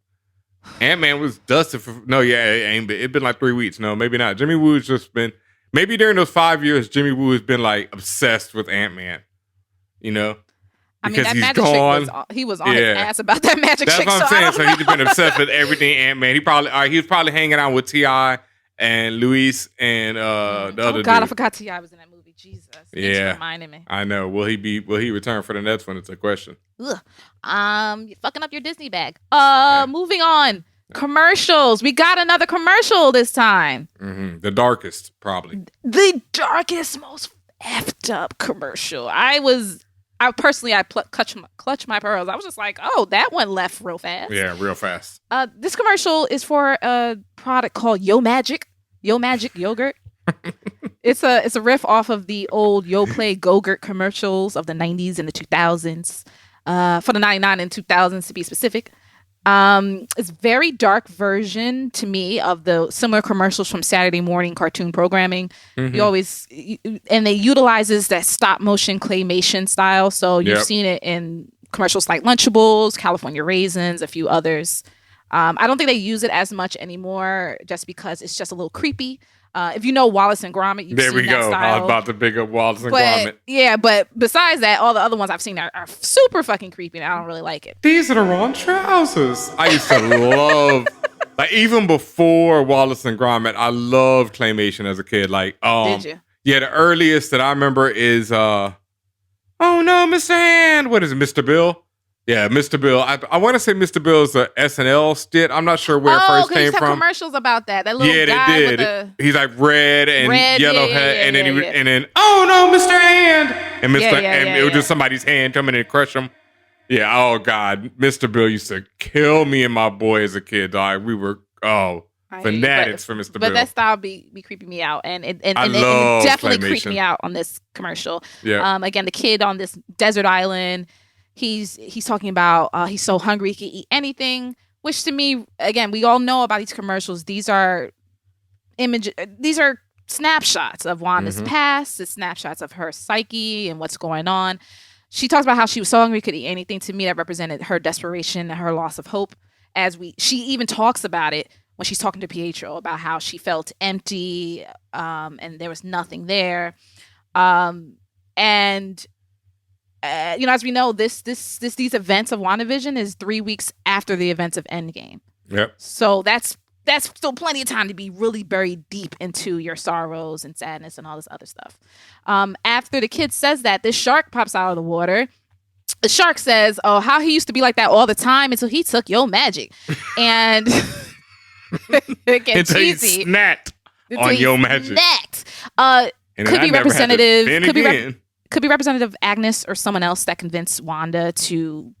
Ant-Man was dusted for, it's been like 3 weeks. No, maybe not. Jimmy Woo's just been, maybe during those 5 years, Jimmy Woo has been like obsessed with Ant-Man. I mean, that magic trick he was on his ass about that magic trick. That's what I'm saying. So he's been obsessed with everything Ant-Man. He was probably hanging out with T.I. and Luis and the other dude. I forgot T.I. was in that movie. Jesus. Yeah. Reminding me. I know. Will he return for the next one? It's a question. Ugh. You're fucking up your Disney bag. Moving on. Commercials. We got another commercial this time. Mm-hmm. The darkest, probably. The darkest, most effed up commercial. I clutched my pearls. I was just like, oh, that one left real fast. Yeah, real fast. This commercial is for a product called Yo Magic yogurt. It's a riff off of the old Yo Play Go-Gurt commercials of the 90s and the 2000s. For the 99 and 2000s to be specific. It's very dark version to me of the similar commercials from Saturday morning cartoon programming. Mm-hmm. And they utilizes that stop motion claymation style. So you've seen it in commercials like Lunchables, California Raisins, a few others. I don't think they use it as much anymore just because it's just a little creepy. If you know Wallace and Gromit, you've there seen we that go. style. I was about to pick up Wallace and Gromit. Yeah, but besides that, all the other ones I've seen are super fucking creepy, and I don't really like it. These are the wrong trousers. I used to love, like, even before Wallace and Gromit, I loved claymation as a kid. Like, did you? Yeah, the earliest that I remember is, oh no, Mr. Hand. What is it, Mr. Bill? Yeah, Mr. Bill. I want to say Mr. Bill's a SNL skit. I'm not sure where it first came from. Commercials about that. That little guy they did. With the he's like red and yellow head, and then and then oh no, Mr. Hand, and it was just somebody's hand coming and crush him. Yeah. Oh God, Mr. Bill used to kill me and my boy as a kid. Dog. We were fanatics for Mr. Bill. But that style be creeping me out, and it definitely creeped me out on this commercial. Yeah. Again, the kid on this desert island. He's talking about he's so hungry he can eat anything, which to me, again, we all know about these commercials. These are snapshots of Wanda's past, the snapshots of her psyche and what's going on. She talks about how she was so hungry she could eat anything. To me, that represented her desperation and her loss of hope. She even talks about it when she's talking to Pietro about how she felt empty and there was nothing there. As we know, these events of WandaVision is 3 weeks after the events of Endgame. Yep. So that's still plenty of time to be really buried deep into your sorrows and sadness and all this other stuff. After the kid says that, this shark pops out of the water. The shark says, "Oh, how he used to be like that all the time until he took your magic," and it gets cheesy. He snapped on your magic. Could be representative. Could be representative of Agnes or someone else that convinced Wanda to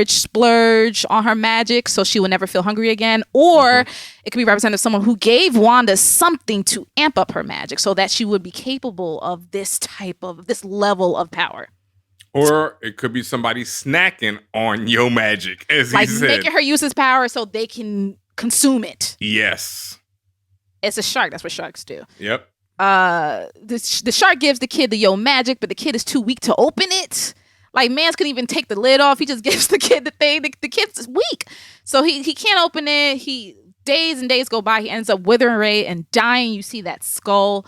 splurge on her magic so she would never feel hungry again. Or it could be representative of someone who gave Wanda something to amp up her magic so that she would be capable of this level of power. Or it could be somebody snacking on your magic, as he said. Making her use his power so they can consume it. Yes. It's a shark. That's what sharks do. Yep. The shark gives the kid the yo magic, but the kid is too weak to open it. Like, Mans couldn't even take the lid off. He just gives the kid the thing. The kid's weak, so he can't open it. Days and days go by. He ends up withering away and dying. You see that skull.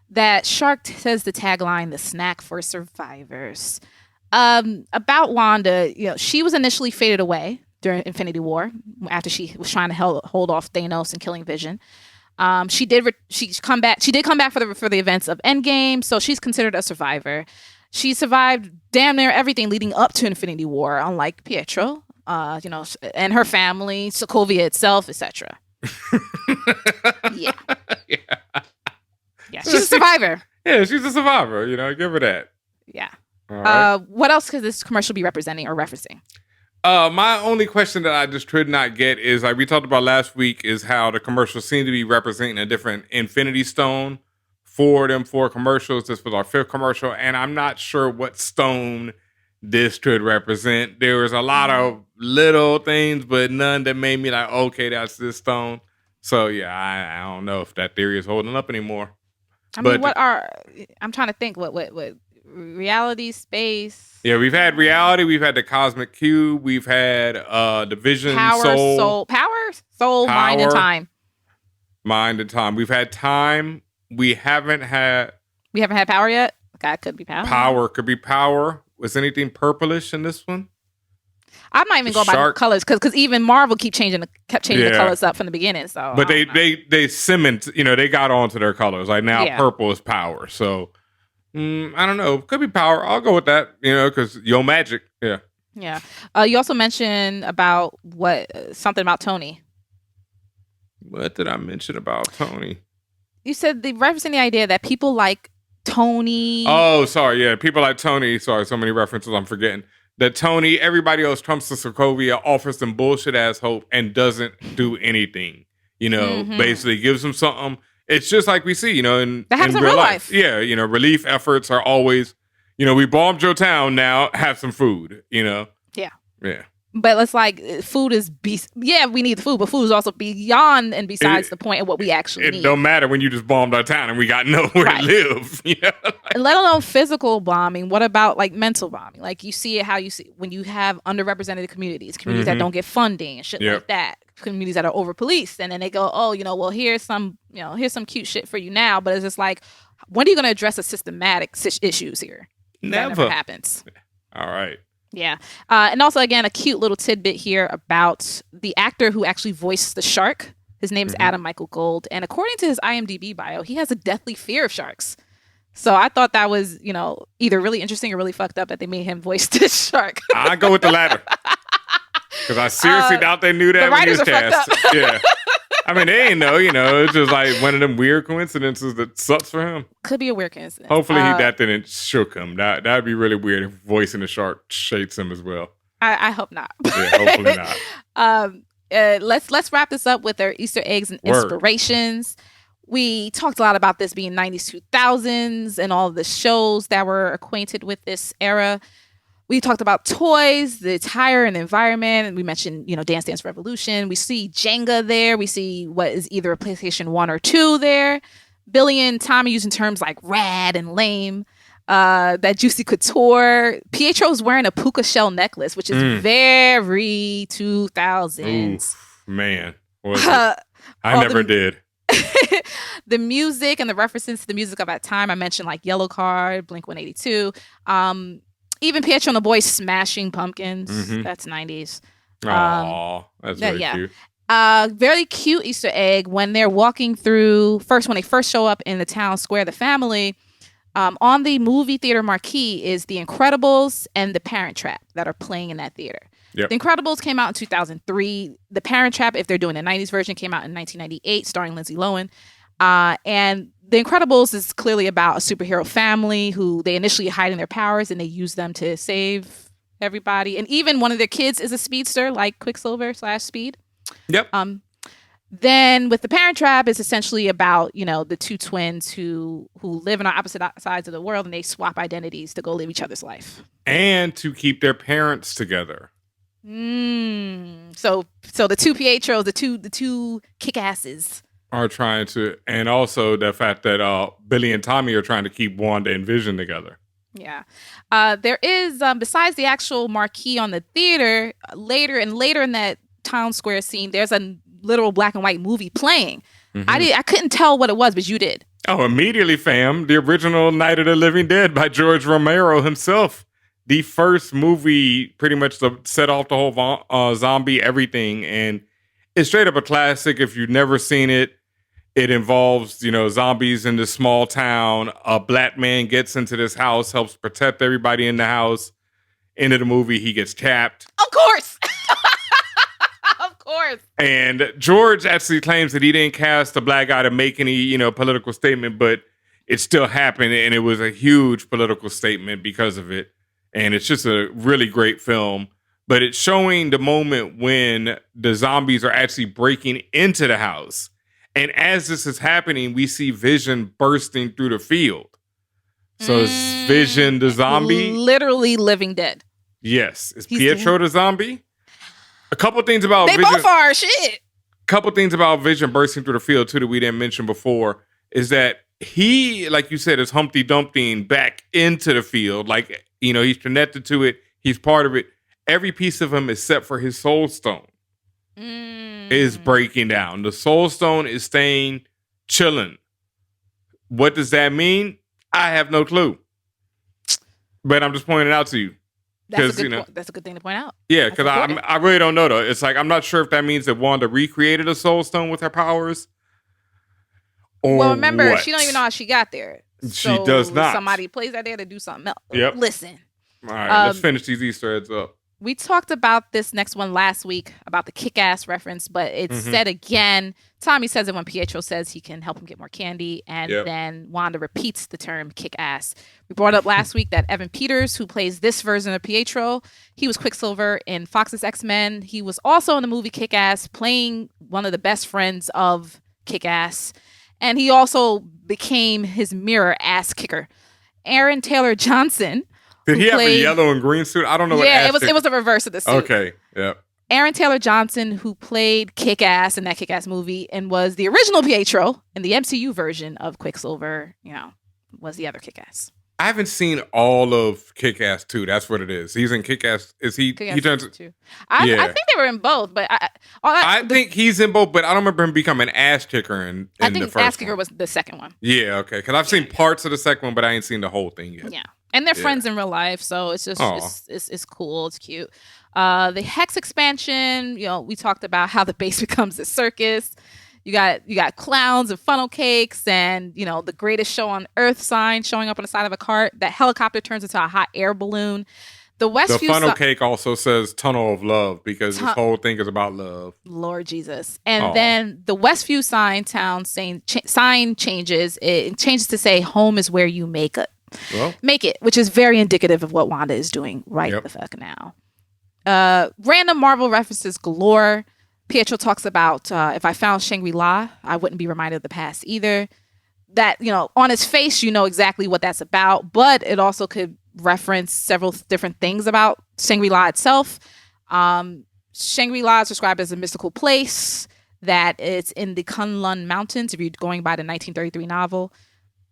That shark says the tagline, "The snack for survivors." About Wanda, she was initially faded away during Infinity War after she was trying to hold off Thanos and killing Vision. She did come back for the events of Endgame, so she's considered a survivor. She survived damn near everything leading up to Infinity War, unlike Pietro, and her family, Sokovia itself, etc. Yeah, she's a survivor. Yeah, she's a survivor. Give her that. Yeah. Right. What else could this commercial be representing or referencing? My only question that I just could not get is, like we talked about last week, is how the commercials seem to be representing a different Infinity Stone for them for commercials. This was our 5th commercial, and I'm not sure what stone this could represent. There was a lot of little things, but none that made me like, okay, that's this stone. So yeah, I don't know if that theory is holding up anymore. I'm trying to think what reality, space. Yeah, we've had reality. We've had the cosmic cube. We've had the vision, power, soul, mind, and time. Mind and time. We've had time. We haven't had power yet. That could be power. Power could be power. Was anything purplish in this one? I'm not even going by the colors because even Marvel kept changing the colors up from the beginning. So, but they cement. They got onto their colors. Like now, purple is power. So. I don't know. Could be power. I'll go with that. Because yo magic. Yeah. Yeah. You also mentioned about something about Tony. What did I mention about Tony? You said referencing the idea that people like Tony. Oh, sorry. Yeah, people like Tony. Sorry, so many references I'm forgetting. That Tony, everybody else trumps the Sokovia, offers them bullshit ass hope and doesn't do anything. Basically gives them something. It's just like we see, in real life. Yeah, relief efforts are always, we bombed your town, now have some food, Yeah. Yeah. But it's like food is, we need the food, but food is also beyond and besides the point of what we actually need. It don't matter when you just bombed our town and we got nowhere to live. And let alone physical bombing. What about like mental bombing? Like you see it how you see when you have underrepresented communities that don't get funding and shit like that. Communities that are over policed, and then they go, oh, well, here's some cute shit for you now, but it's just like, when are you going to address the systematic issues here? Never. That never happens. All right. Yeah. And also, again, a cute little tidbit here about the actor who actually voiced the shark. His name is Adam Michael Gold, and according to his IMDb bio, he has a deathly fear of sharks. So I thought that was, either really interesting or really fucked up that they made him voice this shark. I go with the latter. Because I seriously doubt they knew that when he was cast. Yeah. I mean, they ain't know, it's just like one of them weird coincidences that sucks for him. Could be a weird coincidence. Hopefully that didn't shook him. That'd be really weird if voicing the shark shakes him as well. I hope not. Yeah, hopefully not. Let's wrap this up with our Easter eggs and inspirations. We talked a lot about this being 90s, 2000s and all of the shows that were acquainted with this era. We talked about toys, the attire and the environment. And we mentioned, Dance Dance Revolution. We see Jenga there. We see what is either a PlayStation 1 or 2 there. Billy and Tommy using terms like rad and lame. That Juicy Couture. Pietro's wearing a puka shell necklace, which is very 2000s. Oof, man. I never did. The music and the references to the music of that time. I mentioned like Yellow Card, Blink-182. Even Pietro and the Boys smashing pumpkins. That's 90s. Aww, that's very cute. Very cute Easter egg when they're walking through, when they first show up in the town square, the family, on the movie theater marquee is The Incredibles and The Parent Trap that are playing in that theater. Yep. The Incredibles came out in 2003. The Parent Trap, if they're doing the 90s version, came out in 1998, starring Lindsay Lohan. And The Incredibles is clearly about a superhero family who they initially hide in their powers and they use them to save everybody. And even one of their kids is a speedster like Quicksilver / Speed. Yep. Then with The Parent Trap, it's essentially about, the two twins who live on opposite sides of the world and they swap identities to go live each other's life. And to keep their parents together. So the two Pietros, the two kick-asses are trying to, and also the fact that Billy and Tommy are trying to keep Wanda and Vision together. Yeah. There is, besides the actual marquee on the theater, later in that town square scene, there's a literal black and white movie playing. I couldn't tell what it was, but you did. Oh, immediately, fam. The original Night of the Living Dead by George Romero himself. The first movie pretty much set off the whole zombie everything. And it's straight up a classic. If you've never seen it, it involves, zombies in this small town. A black man gets into this house, helps protect everybody in the house. End of the movie, he gets trapped. Of course. Of course. And George actually claims that he didn't cast a black guy to make any, political statement, but it still happened. And it was a huge political statement because of it. And it's just a really great film. But it's showing the moment when the zombies are actually breaking into the house. And as this is happening, we see Vision bursting through the field. So is Vision the zombie? Literally living dead. Yes. Is Pietro the zombie? A couple things about Vision. They both are, shit. A couple things about Vision bursting through the field, too, that we didn't mention before, is that he, like you said, is Humpty Dumptying back into the field. Like, he's connected to it. He's part of it. Every piece of him, except for his soul stone, is breaking down. The soul stone is staying chilling. What does that mean? I have no clue. But I'm just pointing it out to you. That's a good thing to point out. Yeah, because I really don't know, though. It's like, I'm not sure if that means that Wanda recreated a soul stone with her powers. Or well, remember, what? she don't even know how she got there. She does not. Somebody plays that there to do something else. Yep. Listen. All right, let's finish these Easter eggs up. We talked about this next one last week about the kick-ass reference, but it's said again. Tommy says it when Pietro says he can help him get more candy, and then Wanda repeats the term kick-ass. We brought up last week that Evan Peters, who plays this version of Pietro, he was Quicksilver in Fox's X-Men. He was also in the movie Kick-Ass, playing one of the best friends of Kick-Ass, and he also became his mirror ass kicker. Aaron Taylor Johnson. Did he have a yellow and green suit? I don't know. Yeah, it was a reverse of the suit. Okay, yeah. Aaron Taylor Johnson, who played Kick-Ass in that Kick-Ass movie and was the original Pietro in the MCU version of Quicksilver, was the other Kick-Ass. I haven't seen all of Kick-Ass 2. That's what it is. He's in Kick-Ass. Is he? Kick-Ass he turns. 2. I think they were in both, but I think he's in both, but I don't remember him becoming an ass kicker in I think the first ass kicker one. was the second one. Yeah, okay. Because I've seen parts of the second one, but I ain't seen the whole thing yet. Yeah. And they're friends in real life, so it's just it's cool, it's cute. The Hex expansion, we talked about how the base becomes a circus. You got clowns and funnel cakes, and the greatest show on earth sign showing up on the side of a cart. That helicopter turns into a hot air balloon. The Westview funnel cake also says Tunnel of Love because this whole thing is about love. Lord Jesus. And then the Westview sign changes. It changes to say home is where you make it. Well, make it, which is very indicative of what Wanda is doing the fuck now. Random Marvel references galore. Pietro talks about if I found Shangri-La, I wouldn't be reminded of the past either. That, on his face, exactly what that's about, but it also could reference several different things about Shangri-La itself. Shangri-La is described as a mystical place, that it's in the Kunlun Mountains, if you're going by the 1933 novel.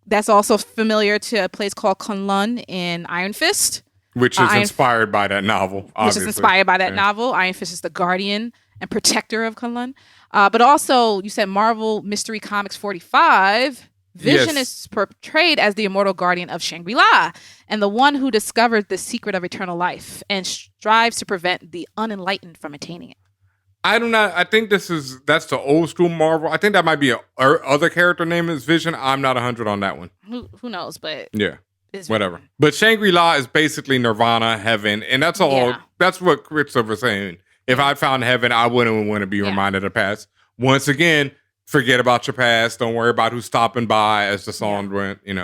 That's also familiar to a place called Kunlun in Iron Fist. Which is inspired by that novel, obviously. Which is inspired by that novel. Iron Fist is the guardian and protector of Kunlun. But also, you said Marvel Mystery Comics 45. Vision is portrayed as the immortal guardian of Shangri-La and the one who discovered the secret of eternal life and strives to prevent the unenlightened from attaining it. I think that's the old school Marvel. I think that might be other character name is Vision. I'm not 100 on that one. Who knows, but yeah, whatever. But Shangri-La is basically Nirvana, heaven, and that's all. Yeah. That's what Quicksilver's saying. If I found heaven, I wouldn't want to be reminded of the past. Once again, forget about your past. Don't worry about who's stopping by, as the song went. In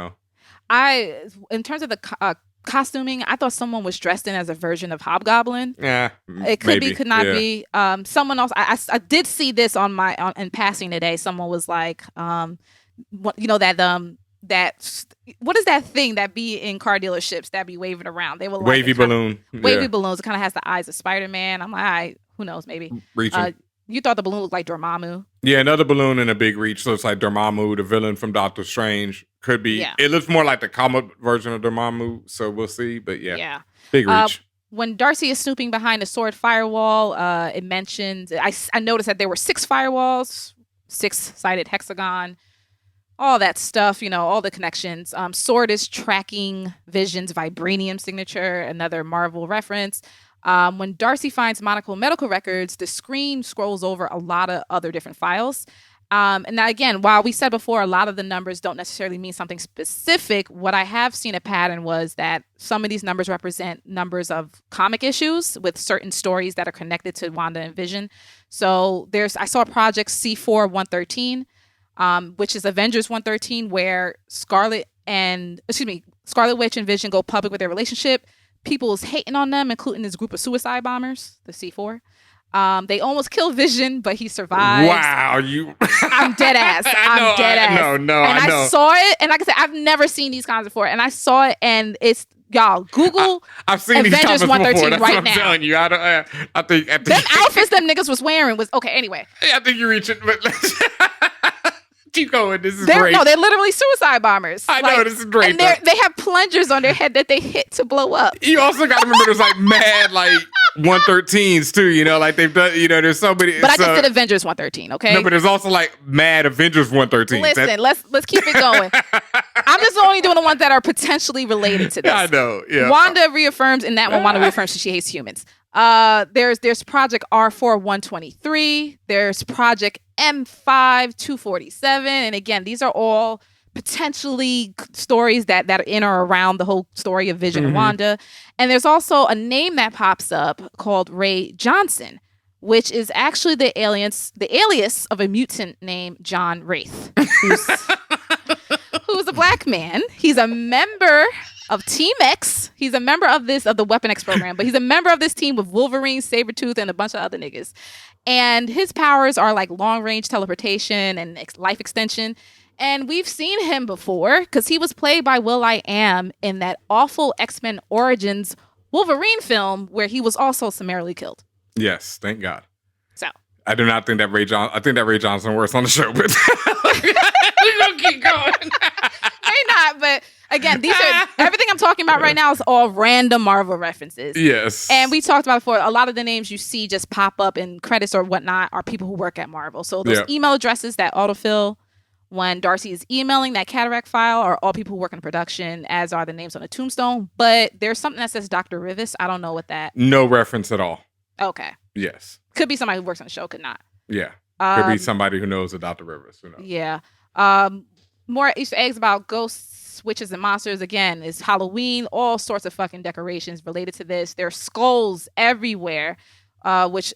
terms of the costuming, I thought someone was dressed in as a version of Hobgoblin. Yeah, it could be, could not be. Someone else. I did see this in passing today. Someone was like, that what is that thing that be in car dealerships that be waving around? They were like wavy balloon. Wavy balloons. It kind of has the eyes of Spider-Man. I'm like, all right, who knows? Maybe reaching. You thought the balloon looked like Dormammu. Yeah, another balloon in a big reach. So it's like Dormammu, the villain from Doctor Strange. Could be. Yeah. It looks more like the comic version of Dormammu. So we'll see. But yeah. Big reach. When Darcy is snooping behind the sword firewall, it mentioned, I noticed that there were 6 firewalls, 6-sided hexagon, all that stuff, all the connections. Sword is tracking Vision's vibranium signature, another Marvel reference. When Darcy finds Monaco medical records, the screen scrolls over a lot of other different files. And now, again, while we said before, a lot of the numbers don't necessarily mean something specific, what I have seen a pattern was that some of these numbers represent numbers of comic issues with certain stories that are connected to Wanda and Vision. So I saw Project C4-113, which is Avengers 113, where Scarlet Witch and Vision go public with their relationship. People is hating on them, including this group of suicide bombers, the C4. They almost kill Vision, but he survives. Wow, I'm dead ass. I'm dead ass. I know. I saw it, and like I said, I've never seen these comments before, and I saw it, and it's y'all Google. I've seen Avengers these comments before. That's right what I'm now. telling you. I think them outfits them niggas was wearing was okay. Anyway, I think you're reaching, but keep going. This is great. No, they're literally suicide bombers. I know, this is great. And they have plungers on their head that they hit to blow up. You also got to remember there's like mad 113s too, like they've done, there's so many. But I just did Avengers 113, okay? No, but there's also like mad Avengers 113. Listen, let's keep it going. I'm just only doing the ones that are potentially related to this. I know, yeah. Wanda reaffirms in that one, Wanda reaffirms she hates humans. There's Project R4-123. There's Project M5-247. And again, these are all potentially stories that are in or around the whole story of Vision and Wanda. And there's also a name that pops up called Ray Johnson, which is actually the alias of a mutant named John Wraith, who's a black man. He's a member of Team X. He's a member of the Weapon X program, but he's a member of this team with Wolverine, Sabretooth, and a bunch of other niggas. And his powers are like long-range teleportation and life extension. And we've seen him before because he was played by Will.i.am in that awful X-Men Origins Wolverine film where he was also summarily killed. Yes, thank God. So I do not think that I think that Ray Johnson works on the show, but we're gonna keep going. May not, but again, these are everything I'm talking about right now is all random Marvel references. Yes. And we talked about before, a lot of the names you see just pop up in credits or whatnot are people who work at Marvel. So those email addresses that autofill when Darcy is emailing that cataract file are all people who work in production, as are the names on a tombstone. But there's something that says Dr. Rivas. I don't know what that. No reference at all. Okay. Yes. Could be somebody who works on the show, could not. Yeah. Could be somebody who knows about Dr. Rivers. Who knows? Yeah. More Easter eggs about ghosts, witches, and monsters. Again, is Halloween. All sorts of fucking decorations related to this. There's skulls everywhere, which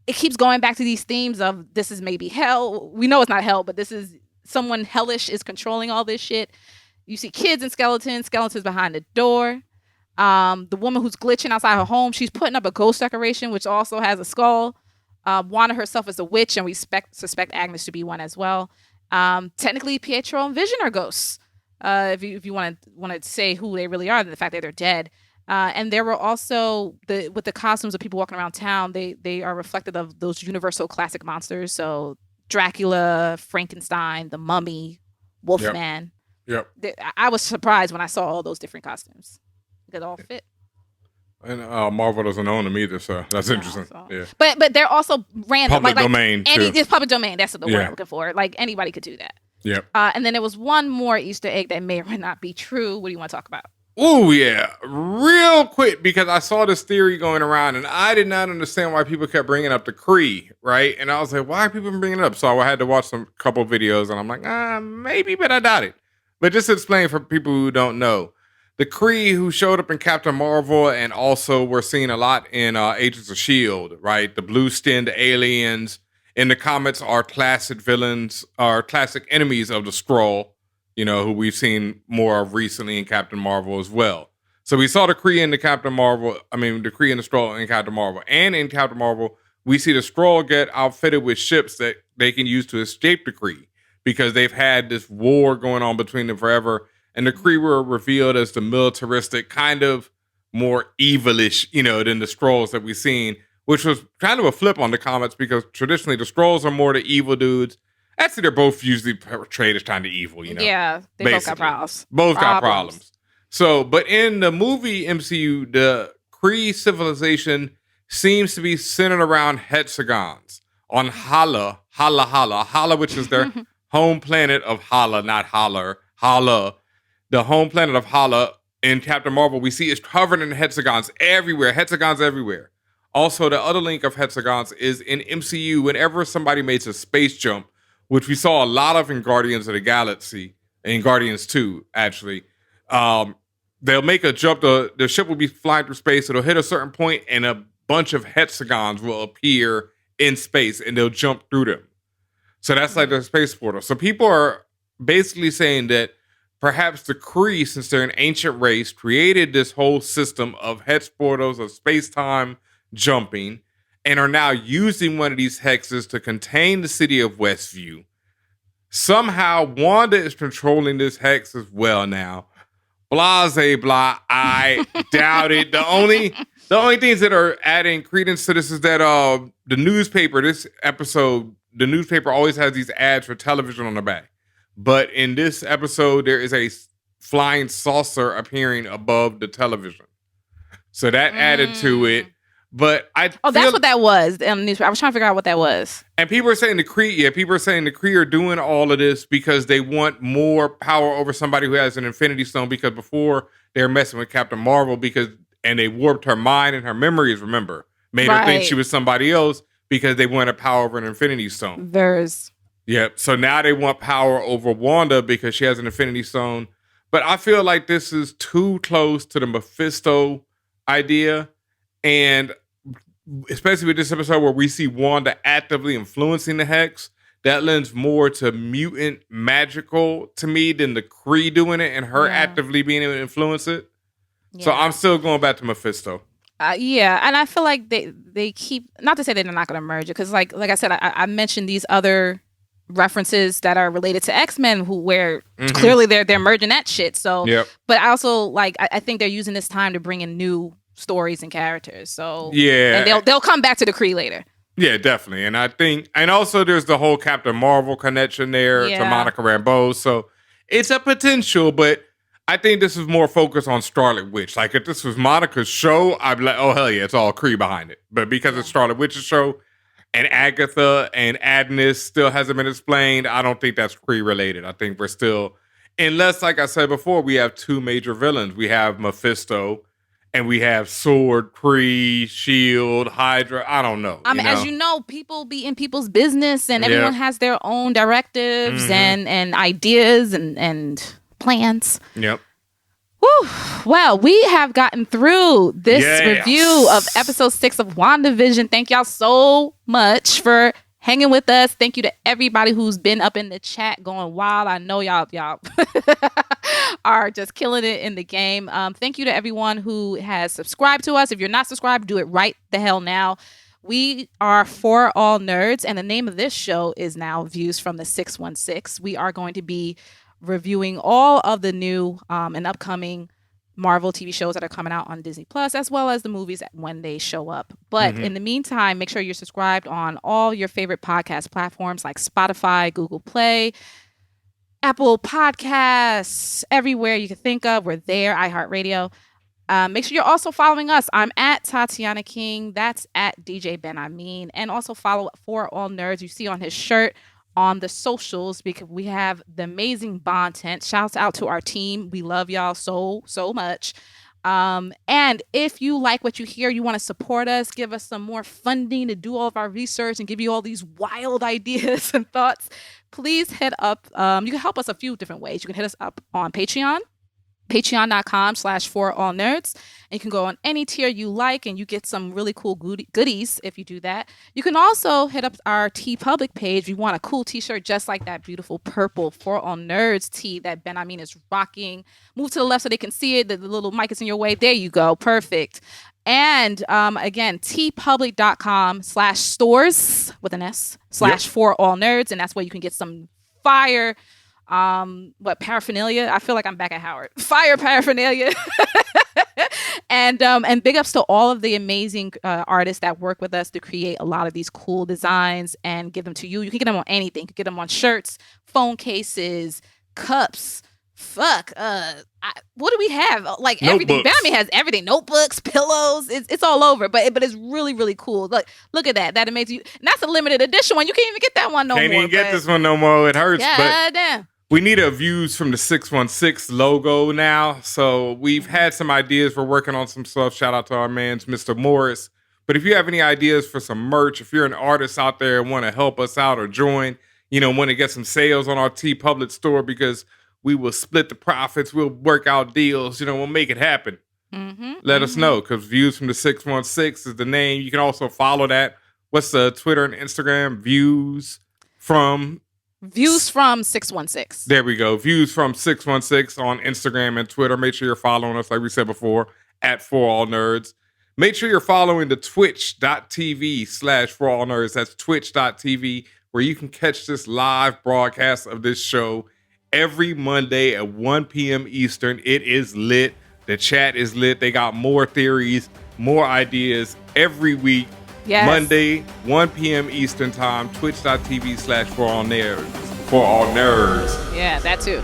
it keeps going back to these themes of this is maybe hell. We know it's not hell, but this is someone hellish is controlling all this shit. You see kids and skeletons behind the door. The woman who's glitching outside her home, she's putting up a ghost decoration, which also has a skull. Wanda herself is a witch, and we suspect Agnes to be one as well. Technically, Pietro and Vision are ghosts. If you want to say who they really are, the fact that they're dead. And there were also with the costumes of people walking around town, they are reflective of those universal classic monsters. So Dracula, Frankenstein, the Mummy, Wolfman. Yep. I was surprised when I saw all those different costumes. They all fit. And Marvel doesn't own them either, so that's interesting. So. Yeah. But they're also random. Public domain, too. It's public domain. That's the word I'm looking for. Like, anybody could do that. Yep. And then there was one more Easter egg that may or may not be true. What do you want to talk about? Oh, yeah. Real quick, because I saw this theory going around, and I did not understand why people kept bringing up the Kree, right? And I was like, why are people bringing it up? So I had to watch some couple videos, and I'm like, maybe, but I doubt it. But just to explain for people who don't know, the Kree who showed up in Captain Marvel and also we're seeing a lot in Agents of S.H.I.E.L.D., right? The blue-skinned aliens in the comics are classic villains, are classic enemies of the Skrull, who we've seen more of recently in Captain Marvel as well. So we saw the Kree in the the Kree and the Skrull in Captain Marvel. And in Captain Marvel, we see the Skrull get outfitted with ships that they can use to escape the Kree because they've had this war going on between them forever. And the Kree were revealed as the militaristic, kind of more evilish, than the Skrulls that we've seen, which was kind of a flip on the comics because traditionally the Skrulls are more the evil dudes. Actually, they're both usually portrayed as kind of evil, Yeah, they both got problems. Both got problems. So, but in the movie MCU, the Kree civilization seems to be centered around hexagons on Hala, which is their home planet of Hala, not Holler, Hala. The home planet of Hala in Captain Marvel, we see is covered in hexagons everywhere. Also, the other link of hexagons is in MCU, whenever somebody makes a space jump, which we saw a lot of in Guardians of the Galaxy, in Guardians 2, actually, they'll make a jump, the ship will be flying through space, it'll hit a certain point, and a bunch of hexagons will appear in space, and they'll jump through them. So that's like the space portal. So people are basically saying that perhaps the Kree, since they're an ancient race, created this whole system of hex portals, of space-time jumping, and are now using one of these hexes to contain the city of Westview. Somehow, Wanda is controlling this hex as well now. Blase blah, I doubt it. The only things that are adding credence to this is that the newspaper always has these ads for television on the back. But in this episode, there is a flying saucer appearing above the television. So that added to it. But that's what that was. I was trying to figure out what that was. And people are saying the Kree are doing all of this because they want more power over somebody who has an Infinity Stone, because before they were messing with Captain Marvel and they warped her mind and her memories, remember? Made her think she was somebody else because they wanted power over an Infinity Stone. Yep. So now they want power over Wanda because she has an Infinity Stone. But I feel like this is too close to the Mephisto idea. And especially with this episode where we see Wanda actively influencing the Hex, that lends more to mutant magical to me than the Kree doing it and her actively being able to influence it. Yeah. So I'm still going back to Mephisto. Yeah, and I feel like they keep, not to say they're not going to merge it, because like I said, I mentioned these other references that are related to X-Men where clearly they're merging that shit. So, but I also I think they're using this time to bring in new stories and characters. So and they'll come back to the Kree later. Yeah, definitely. And I think, and also there's the whole Captain Marvel connection there to Monica Rambeau. So it's a potential, but I think this is more focused on Scarlet Witch. Like if this was Monica's show, I'd be like, oh hell yeah, it's all Kree behind it. But because it's Scarlet Witch's show and Agatha and Agnes still hasn't been explained, I don't think that's Kree related. I think we're still, unless like I said before, we have two major villains. We have Mephisto and we have Sword, Kree, Shield, Hydra. I don't know. I mean, as you know, people be in people's business, and everyone has their own directives and ideas and plans. Yep. Whew. Well, we have gotten through this review of episode 6 of WandaVision. Thank y'all so much for hanging with us. Thank you to everybody who's been up in the chat going wild. I know y'all are just killing it in the game. Thank you to everyone who has subscribed to us. If you're not subscribed, do it right the hell now. We are For All Nerds, and the name of this show is now Views from the 616. We are going to be reviewing all of the new and upcoming Marvel TV shows that are coming out on Disney Plus, as well as the movies when they show up. But in the meantime, make sure you're subscribed on all your favorite podcast platforms like Spotify, Google Play, Apple Podcasts, everywhere you can think of. We're there, iHeartRadio. Make sure you're also following us. I'm at Tatiana King. That's at DJ Ben Amin. And also follow For All Nerds. You see on his shirt on the socials, because we have the amazing Bond tent. Shouts out to our team. We love y'all so much. And if you like what you hear, you want to support us, give us some more funding to do all of our research and give you all these wild ideas and thoughts, please hit up. You can help us a few different ways. You can hit us up on Patreon. Patreon.com/forallnerds. And you can go on any tier you like, and you get some really cool goodies if you do that. You can also hit up our TeePublic page if you want a cool t-shirt just like that beautiful purple For All Nerds tee that Ben Amin is rocking. Move to the left so they can see it. The little mic is in your way. There you go. Perfect. And again, teepublic.com/stores with an S /For All Nerds. And that's where you can get some fire paraphernalia. I feel like I'm back at Howard. Fire paraphernalia. And big ups to all of the amazing artists that work with us to create a lot of these cool designs and give them to you. You can get them on anything. You can get them on shirts, phone cases, cups. What do we have? Like everything. Bammy has everything. Notebooks, pillows. It's all over. But it's really, really cool. Look at that. That amazing. And that's a limited edition one. You can't even get that one no more. Can't even get this one no more. It hurts. God damn. We need a Views from the 616 logo now. So we've had some ideas. We're working on some stuff. Shout out to our man, Mr. Morris. But if you have any ideas for some merch, if you're an artist out there and want to help us out or join, want to get some sales on our TeePublic store, because we will split the profits. We'll work out deals. We'll make it happen. Let us know, because Views from the 616 is the name. You can also follow that. What's the Twitter and Instagram? Views from 616. There we go. Views from 616 on Instagram and Twitter. Make sure you're following us, like we said before, at For All Nerds. Make sure you're following the twitch.tv/forallnerds. That's twitch.tv, where you can catch this live broadcast of this show every Monday at 1 p.m. Eastern. It is lit. The chat is lit. They got more theories, more ideas every week. Yes. Monday, 1 p.m. Eastern time, twitch.tv/forallnerds. For All Nerds. Yeah, that too.